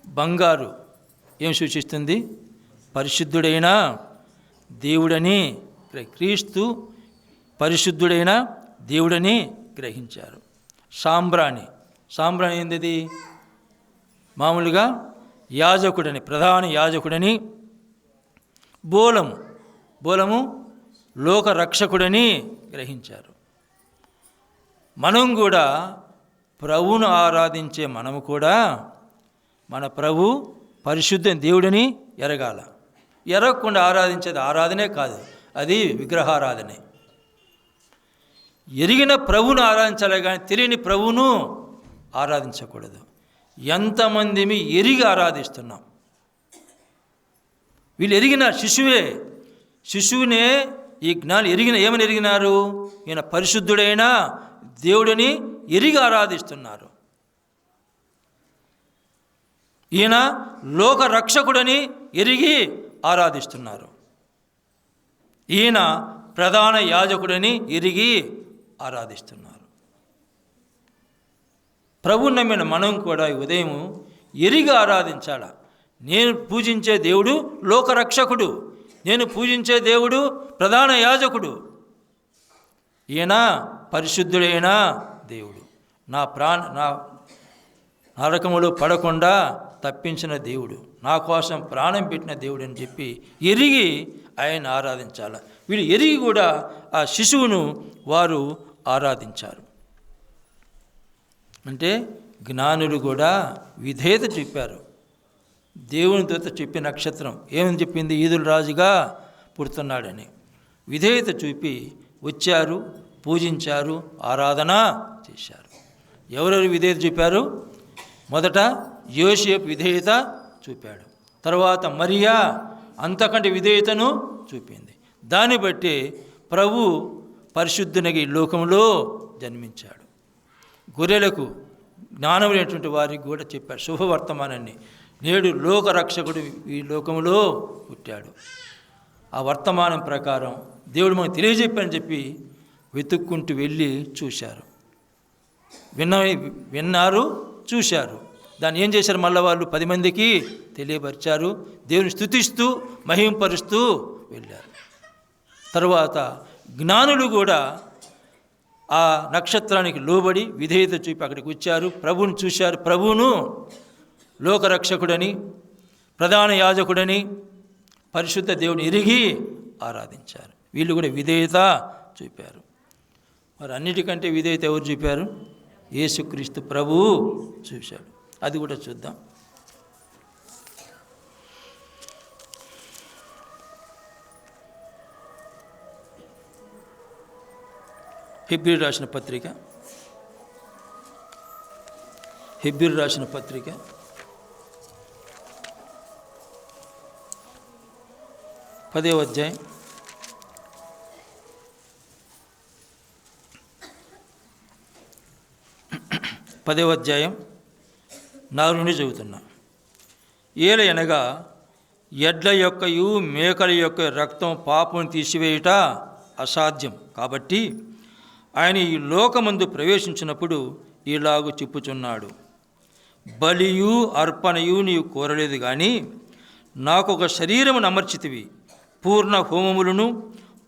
బంగారు ఏం సూచిస్తుంది? పరిశుద్ధుడైన దేవుడని, క్రీస్తు పరిశుద్ధుడైన దేవుడని గ్రహించారు. సాంబ్రాణి ఏంది? మామూలుగా యాజకుడని, ప్రధాన యాజకుడని. బోలము లోక రక్షకుడని గ్రహించారు. మనం కూడా ప్రభువును ఆరాధించే మనము కూడా మన ప్రభు పరిశుద్ధ దేవుడిని ఎరగాల. ఎరగకుండా ఆరాధించేది ఆరాధనే కాదు, అది విగ్రహారాధనే. ఎరిగిన ప్రభువును ఆరాధించాలి కానీ తెలియని ప్రభువును ఆరాధించకూడదు. ఎంతమంది ఎరిగి ఆరాధిస్తున్నాం? వీళ్ళు ఎరిగిన శిశువునే ఈ జ్ఞానం ఏమని ఎరిగినారు? ఈయన పరిశుద్ధుడైన దేవుడిని ఎరిగి ఆరాధిస్తున్నారు. ఈయన లోక రక్షకుడని ఎరిగి ఆరాధిస్తున్నారు. ఈయన ప్రధాన యాజకుడని ఎరిగి ఆరాధిస్తున్నారు. ప్రభువుని నమ్మిన మనం కూడా ఈ ఉదయం ఎరిగి ఆరాధించాల. నేను పూజించే దేవుడు లోకరక్షకుడు, నేను పూజించే దేవుడు ప్రధాన యాజకుడు, ఈయన పరిశుద్ధుడైన దేవుడు, నా నరకములో పడకుండా తప్పించిన దేవుడు, నా కోసం ప్రాణం పెట్టిన దేవుడు అని చెప్పి ఎరిగి ఆయన ఆరాధించాలి. వీళ్ళు ఎరిగి కూడా ఆ శిశువును వారు ఆరాధించారు. అంటే జ్ఞానులు కూడా విధేయత చెప్పారు. దేవుని దూత చెప్పి నక్షత్రం ఏమని చెప్పింది? ఈదుల రాజుగా పుడుతున్నాడని. విధేయత చూపి వచ్చారు, పూజించారు, ఆరాధన చేశారు. ఎవరెవరు విధేయత చూపారు? మొదట యోసేపు విధేయత చూపాడు, తర్వాత మరియా అంతకంటే విధేయతను చూపింది. దాన్ని బట్టి ప్రభు పరిశుద్ధునిగా ఈ లోకంలో జన్మించాడు. గొర్రెలకు జ్ఞానం లేనటువంటి వారికి కూడా చెప్పాడు శుభవర్తమానాన్ని. నేడు లోకరక్షకుడు ఈ లోకంలో పుట్టాడు. ఆ వర్తమానం ప్రకారం దేవుడు మనకు తెలియజెప్పని చెప్పి వెతుక్కుంటూ వెళ్ళి చూశారు, విన్నారు, చూశారు. దాన్ని ఏం చేశారు? మళ్ళీ వాళ్ళు 10 మందికి తెలియపరిచారు. దేవుని స్తుతిస్తూ మహింపరుస్తూ వెళ్ళారు. తరువాత జ్ఞానులు కూడా ఆ నక్షత్రానికి లోబడి విధేయత చూపి అక్కడికి వచ్చారు, ప్రభువును చూశారు. ప్రభువును లోకరక్షకుడని, ప్రధాన యాజకుడని, పరిశుద్ధ దేవుని ఎరిగి ఆరాధించారు. వీళ్ళు కూడా విధేయత చూపారు. మరి అన్నిటికంటే విధేయత ఎవరు చూపారు? యేసుక్రీస్తు ప్రభువు చూశాడు. అది కూడా చూద్దాం. హెబ్రీ రాసిన పత్రిక 10వ అధ్యాయం 4 నుండి చదువుతున్నా. ఏలయనగా ఎడ్ల యొక్కయు మేకల యొక్క రక్తం పాపం తీసివేయుట అసాధ్యం. కాబట్టి ఆయన ఈ లోకమందు ప్రవేశించినప్పుడు ఇలాగు చెప్పుచున్నాడు, బలియు అర్పణయు నీవు కోరలేదు కానీ నాకొక శరీరమును అమర్చితివి, పూర్ణ హోమములను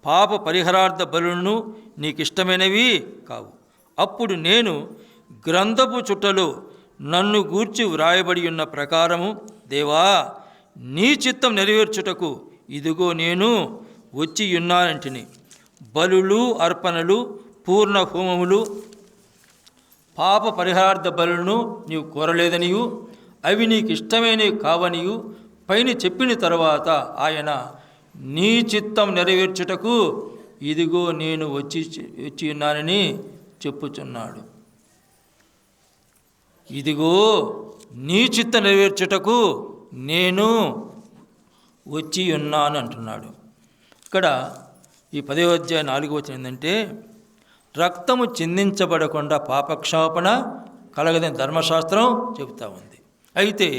పాప పరిహారార్థ బలులను నీకిష్టమైనవి కావు. అప్పుడు నేను గ్రంథపు చుట్టలో నన్ను గూర్చి వ్రాయబడి ఉన్న ప్రకారము, దేవా నీ చిత్తం నెరవేర్చుటకు ఇదిగో నేను వచ్చి ఉన్నానంటిని. బలులు అర్పణలు పూర్ణ హోమములు పాప పరిహారార్థ బలులను నీవు కోరలేదనియు అవి నీకు ఇష్టమైనవి కావనియు పైన చెప్పిన తర్వాత ఆయన నీ చిత్తం నెరవేర్చుటకు ఇదిగో నేను వచ్చి ఉన్నానని చెప్పుచున్నాడు. ఇదిగో నీ చిత్తం నెరవేర్చుటకు నేను వచ్చి ఉన్నాను అంటున్నాడు. ఇక్కడ ఈ 10వ అధ్యాయం 4వ వచనం ఏంటంటే, రక్తము చిందించబడకుండా పాపక్షాపణ కలగదని ధర్మశాస్త్రం చెబుతూ ఉంది. అయితే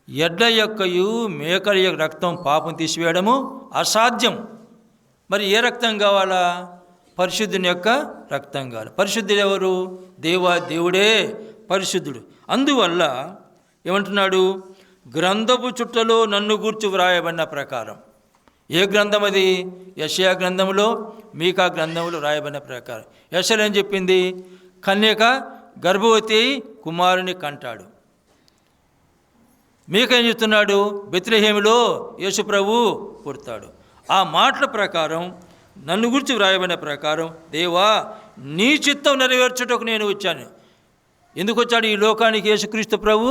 ఎడ్ల యొక్కయు మేకల యొక్క రక్తం పాపం తీసివేయడము అసాధ్యం. మరి ఏ రక్తం కావాలా? పరిశుద్ధుని యొక్క రక్తం కావాలి. పరిశుద్ధుడు ఎవరు? దేవుడే పరిశుద్ధుడు. అందువల్ల ఏమంటున్నాడు? గ్రంథపు చుట్టలో నన్ను గూర్చి వ్రాయబడిన ప్రకారం. ఏ గ్రంథం అది? యెషయా గ్రంథంలో, మీకా గ్రంథంలో వ్రాయబడిన ప్రకారం. యెషయా ఏం చెప్పింది? కన్యక గర్భవతి కుమారుని కంటాడు. మీకేం చెప్తున్నాడు? బెత్లెహేములో యేసు ప్రభు పుడతాడు. ఆ మాటల ప్రకారం, నన్ను గురించి వ్రాయబడిన ప్రకారం, దేవా నీ చిత్తం నెరవేర్చుటకు నేను వచ్చాను. ఎందుకు వచ్చాడు ఈ లోకానికి యేసుక్రీస్తు ప్రభు?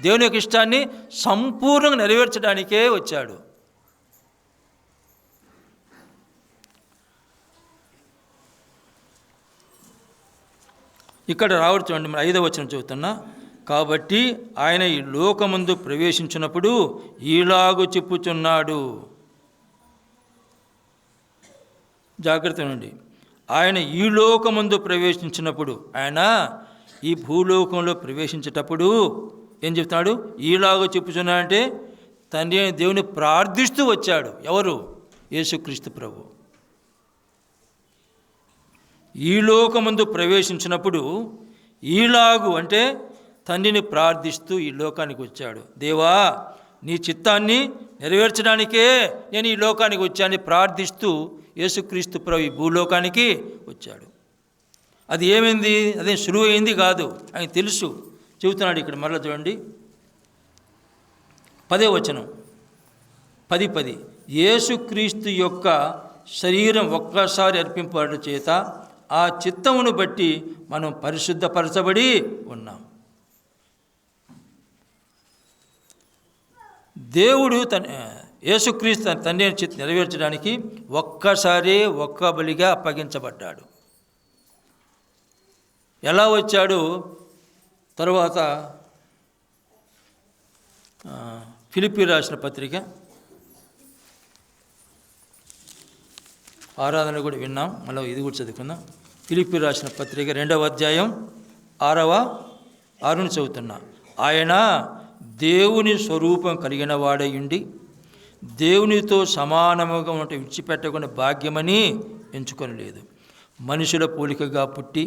దేవుని యొక్క ఇష్టాన్ని సంపూర్ణంగా నెరవేర్చడానికే వచ్చాడు. ఇక్కడ రావచ్చు అండి, 5వ వచనం చెబుతున్నా. కాబట్టి ఆయన ఈ లోకమందు ప్రవేశించినప్పుడు ఈలాగు చెప్పుచున్నాడు. జాగ్రత్త నుండి. ఆయన ఈ లోకమందు ప్రవేశించినప్పుడు, ఆయన ఈ భూలోకంలో ప్రవేశించేటప్పుడు ఏం చెప్తున్నాడు? ఈలాగు చెప్పుచున్నాడంటే తండ్రి అయిన దేవుని ప్రార్థిస్తూ వచ్చాడు. ఎవరు? యేసుక్రీస్తు ప్రభు. ఈ లోకమందు ప్రవేశించినప్పుడు ఈలాగు అంటే తండ్రిని ప్రార్థిస్తూ ఈ లోకానికి వచ్చాడు. దేవా నీ చిత్తాన్ని నెరవేర్చడానికే నేను ఈ లోకానికి వచ్చానని ప్రార్థిస్తూ యేసుక్రీస్తు ప్రభు ఈ భూలోకానికి వచ్చాడు. అది ఏమైంది? అదే సులువైంది కాదు, ఆయన తెలుసు. చెబుతున్నాడు ఇక్కడ మరలా చూడండి, 10వ వచనం 10:10. యేసుక్రీస్తు యొక్క శరీరం ఒక్కసారి అర్పింపబడట చేత ఆ చిత్తమును బట్టి మనం పరిశుద్ధపరచబడి ఉన్నాం. దేవుడు యేసుక్రీస్తు తండ్రి చిత్తం నెరవేర్చడానికి ఒక్కసారి ఒక్క బలిగా అప్పగించబడ్డాడు. ఎలా వచ్చాడు? తరువాత ఫిలిప్పీ రాసిన పత్రిక ఆరాధన కూడా విన్నాం, మళ్ళీ ఇది కూడా చదువుకుందాం. ఫిలిప్పీ రాసిన పత్రిక 2వ అధ్యాయం 6ను చదువుతున్నా. ఆయన దేవుని స్వరూపం కలిగిన వాడయుండి దేవునితో సమానముగా ఉంటే విడిచిపెట్టకుండా భాగ్యమని ఎంచుకొనలేదు. మనుషుల పోలికగా పుట్టి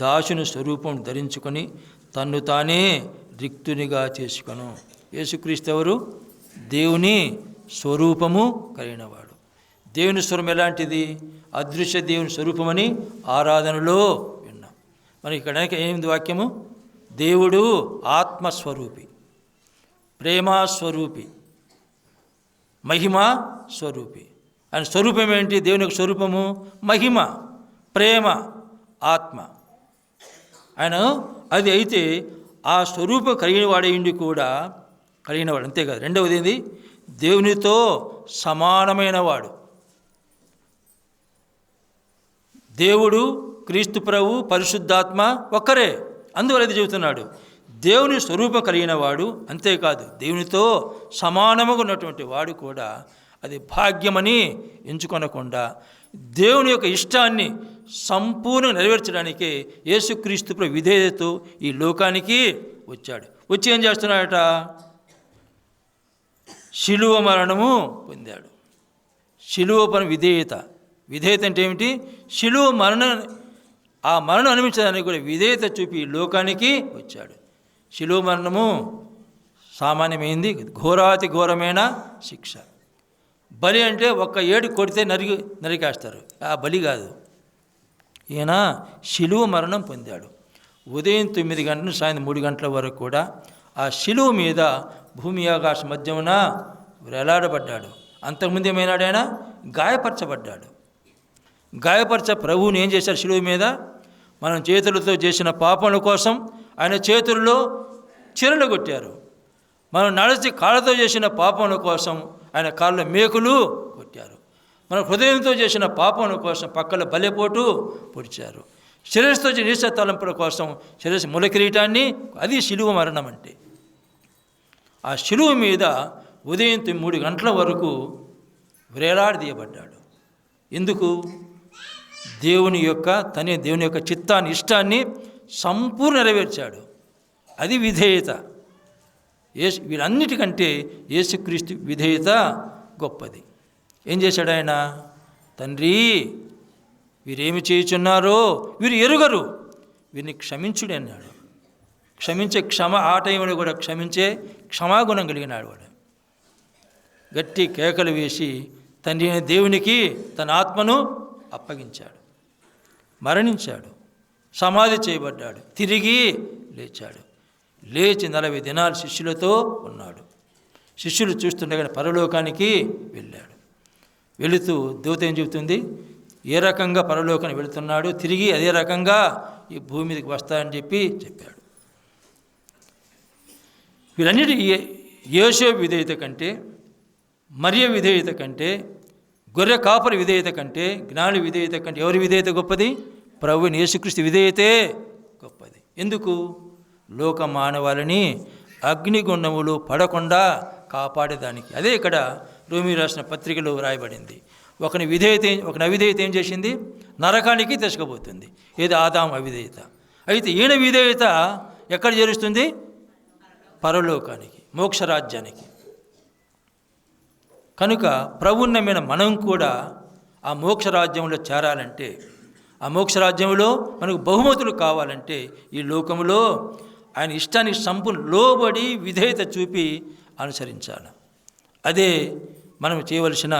దాసుని స్వరూపం ధరించుకొని తన్ను తానే రిక్తునిగా చేసుకొను. యేసుక్రీస్తు ఎవరు? దేవుని స్వరూపము కలిగినవాడు. దేవుని స్వరం ఎలాంటిది? అదృశ్య దేవుని స్వరూపమని ఆరాధనలో విన్నాం. మరి ఇక్కడ ఏమిటి వాక్యము? దేవుడు ఆత్మస్వరూపి, ప్రేమస్వరూపి, మహిమ స్వరూపి. ఆయన స్వరూపం ఏంటి? దేవుని యొక్క స్వరూపము మహిమ, ప్రేమ, ఆత్మ. ఆయన అది అయితే ఆ స్వరూపం కలిగిన వాడేండి కూడా కలిగినవాడు. అంతేకాదు, రెండవది ఏంది? దేవునితో సమానమైన వాడు. దేవుడు, క్రీస్తు ప్రభు, పరిశుద్ధాత్మ ఒక్కరే. అందువల్ల ఇది చెబుతున్నాడు, దేవుని స్వరూపం కలిగిన వాడు. అంతేకాదు, దేవునితో సమానముగా ఉన్నటువంటి వాడు కూడా అది భాగ్యమని ఎంచుకొనకుండా దేవుని యొక్క ఇష్టాన్ని సంపూర్ణ నెరవేర్చడానికే యేసుక్రీస్తు ప్రభు విధేయతతో ఈ లోకానికి వచ్చాడు. వచ్చి ఏం చేస్తున్నాడట? శిలువ మరణము పొందాడు. శిలువ పని విధేయత. విధేయత అంటే ఏమిటి? శిలువ ఆ మరణం అనుభవించడానికి కూడా విధేయత చూపి లోకానికి వచ్చాడు. శిలువ మరణము సామాన్యమైంది, ఘోరాతి ఘోరమైన శిక్ష. బలి అంటే ఒక్క ఏడు కొడితే నరికేస్తారు, ఆ బలి కాదు. ఈయన శిలువ మరణం పొందాడు. ఉదయం 9 గంటల నుంచి సాయంత్రం 3 గంటల వరకు కూడా ఆ శిలువ మీద భూమి ఆకాశ మధ్యమున వేలాడబడ్డాడు. అంతకుముందు ఏమైనాడు? ఆయన గాయపరచబడ్డాడు. ప్రభువుని ఏం చేశారు? శిలువ మీద మనం చేతులతో చేసిన పాపముల కోసం ఆయన చేతుల్లో చిరలు కొట్టారు. మనం నడిచి కాళ్ళతో చేసిన పాపముల కోసం ఆయన కాళ్ళ మేకులు కొట్టారు. మన హృదయంతో చేసిన పాపముల కోసం పక్కల బలెపోటు పొడిచారు. శిరస్సుతో నీచ తలంపుల కోసం శిరస్సు ములకిరీటాన్ని, అది శిలువ మరణం అంటే. ఆ శిలువ మీద ఉదయం 3 గంటల వరకు వేలాడదీయబడ్డాడు. ఎందుకు? దేవుని యొక్క చిత్తాన్ని, ఇష్టాన్ని సంపూర్ణ నెరవేర్చాడు. అది విధేయత. వీరన్నిటికంటే యేసుక్రీస్తు విధేయత గొప్పది. ఏం చేశాడు ఆయన? తండ్రి, వీరేమి చేయుచున్నారో వీరు ఎరుగరు, వీరిని క్షమించుడి అన్నాడు. క్షమించే ఆ టైంలో కూడా క్షమించే క్షమాగుణం కలిగినాడు వాడు. గట్టి కేకలు వేసి తండ్రి అయిన దేవునికి తన ఆత్మను అప్పగించాడు. మరణించాడు, సమాధి చేయబడ్డాడు, తిరిగి లేచాడు. లేచి 40 దినాలు శిష్యులతో ఉన్నాడు. శిష్యులు చూస్తుండగానే పరలోకానికి వెళ్ళాడు. వెళుతూ దూత ఏం చెబుతుంది? ఏ రకంగా పరలోకానికి వెళుతున్నాడు, తిరిగి అదే రకంగా ఈ భూమి మీదకి వస్తాడని చెప్పాడు. వీరన్నిటి యోసేపు విధేయత కంటే, మరియ విధేయత కంటే, గొర్రె కాపరి విధేయత కంటే, జ్ఞాని విధేయత కంటే ఎవరి విధేయత గొప్పది? ప్రభువైన యేసుక్రీస్తు విధేయతే గొప్పది. ఎందుకు? లోక మానవాళిని అగ్నిగుండములు పడకుండా కాపాడేదానికి. అదే ఇక్కడ రోమీ రాసిన పత్రికలో రాయబడింది. ఒక అవిధేయత ఏం చేసింది? నరకానికి తీసుకుపోతుంది. ఏది? ఆదాము అవిధేయత. అయితే ఈయన విధేయత ఎక్కడ చేరుస్తుంది? పరలోకానికి, మోక్షరాజ్యానికి. కనుక ప్రభువుని నమ్మిన మనం కూడా ఆ మోక్షరాజ్యంలో చేరాలంటే, ఆ మోక్షరాజ్యంలో మనకు బహుమతులు కావాలంటే ఈ లోకంలో ఆయన ఇష్టానికి సంపూర్ణ లోబడి విధేయత చూపి అనుసరించాలి. అదే మనం చేయవలసిన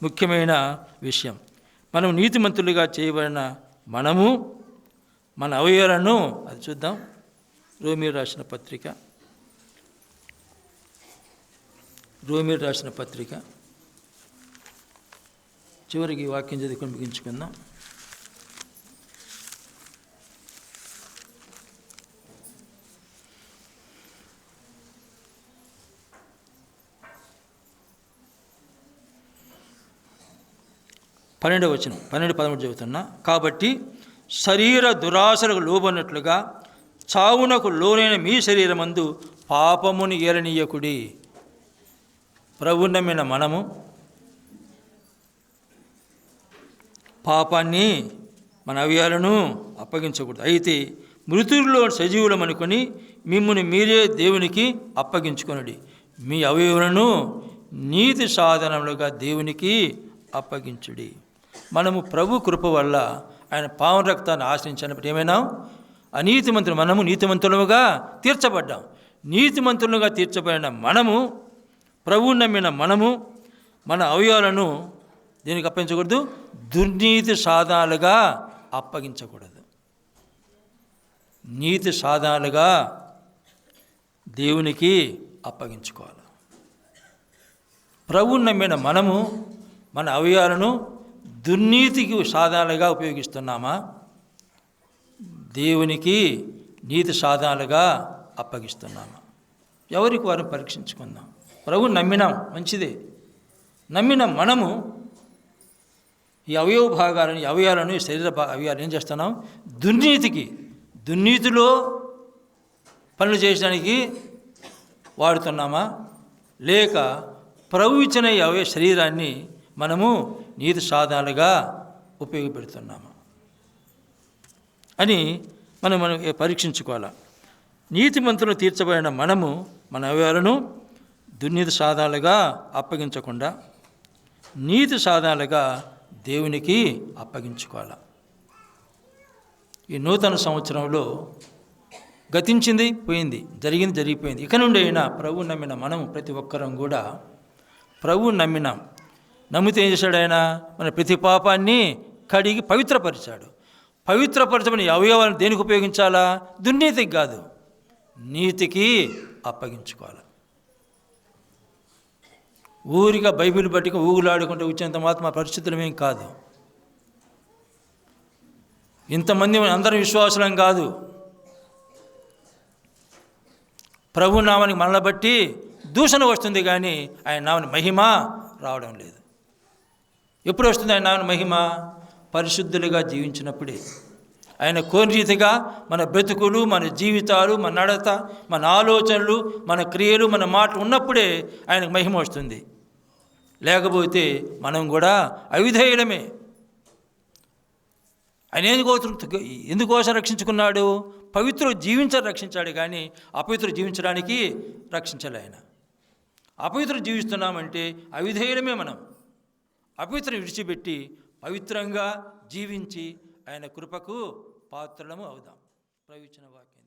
ముఖ్యమైన విషయం. మనం నీతిమంతులుగా చేయబడిన మనము మన అవయవాలను, అది చూద్దాం. రోమీ రాసిన పత్రిక చివరికి వాక్యం చదువుకొని ముగించుకుందాం. వచనం 12-13 చెబుతున్నా. కాబట్టి శరీర దురాశలకు లోబడినట్లుగా చావునకు లోనైన మీ శరీరమందు పాపముని ఏలనీయకుడి. ప్రభువు నమ్మిన మనము పాపాన్ని, మన అవయవాలను అప్పగించకూడదు. అయితే మృతుల్లో సజీవులం అనుకొని మిమ్ముని మీరే దేవునికి అప్పగించుకొనుడి. మీ అవయవాలను నీతి సాధనములుగా దేవునికి అప్పగించుడి. మనము ప్రభు కృప వల్ల ఆయన పావన రక్తాన్ని ఆశ్రయించినప్పుడు ఏమైనా అనీతిమంతులు, మనము నీతిమంతులుగా తీర్చబడ్డాం. నీతిమంతులుగా తీర్చబడిన మనము, ప్రభువుని నమ్మిన మనము మన అవయవాలను దేనికి అప్పగించకూడదు? దుర్నీతి సాధనాలుగా అప్పగించకూడదు. నీతి సాధనాలుగా దేవునికి అప్పగించుకోవాలి. ప్రభువుని నమ్మిన మనము మన అవయవాలను దుర్నీతికి సాధనాలుగా ఉపయోగిస్తున్నామా? దేవునికి నీతి సాధనాలుగా అప్పగిస్తున్నామా? ఎవరికి వారిని పరీక్షించుకుందాం. ప్రభు నమ్మినాం, మంచిదే. నమ్మిన మనము ఈ అవయవ భాగాలను, అవయవాలను, శరీర అవయవాలు ఏం చేస్తున్నాం? దుర్నీతిలో పనులు చేయడానికి వాడుతున్నామా? లేక ప్రభు ఇచ్చిన ఈ అవయవ శరీరాన్ని మనము నీతి సాధనాలుగా ఉపయోగపెడుతున్నామా అని మనం పరీక్షించుకోవాలి. నీతిమంతులు తీర్చబడిన మనము మన అవయవాలను దుర్నీతి సాధనాలుగా అప్పగించకుండా నీతి సాధనాలుగా దేవునికి అప్పగించుకోవాలి. ఈ నూతన సంవత్సరంలో గతించింది పోయింది, జరిగింది జరిగిపోయింది. ఇక నుండి అయినా ప్రభు నమ్మిన మనం ప్రతి ఒక్కరం కూడా ప్రభు నమ్మితే ఏం చేశాడు? ఆయన మన ప్రతి పాపాన్ని కడిగి పవిత్రపరిచాడు. పవిత్రపరచమని అవయవాలను దేనికి ఉపయోగించాలా? దుర్నీతికి కాదు, నీతికి అప్పగించుకోవాలి. ఊరిగా బైబిల్ బట్టిగా ఊగులాడుకుంటూ వచ్చినంత మాత్రం పరిస్థితులమేం కాదు. ఇంతమంది అందరం విశ్వాసులం కాదు. ప్రభు నామానికి మనల్ని బట్టి దూషణ వస్తుంది, కానీ ఆయన నామని మహిమ రావడం లేదు. ఎప్పుడు వస్తుంది ఆయన నామని మహిమ? పరిశుద్ధులుగా జీవించినప్పుడే. ఆయన కోరిన రీతిగా మన బ్రతుకులు, మన జీవితాలు, మన నడత, మన ఆలోచనలు, మన క్రియలు, మన మాటలు ఉన్నప్పుడే ఆయనకు మహిమ వస్తుంది. లేకపోతే మనం కూడా అవిధేయులమే. ఆయన ఎందుకోసం రక్షించుకున్నాడు? పవిత్రులు రక్షించాడు, కానీ అపవిత్రులు జీవించడానికి రక్షించాలి ఆయన. అపవిత్రులు జీవిస్తున్నామంటే అవిధేయులమే మనం. అపవిత్రం విడిచిపెట్టి పవిత్రంగా జీవించి ఆయన కృపకు పాత్రలము అవుదాం. ప్రవచన వాక్యం.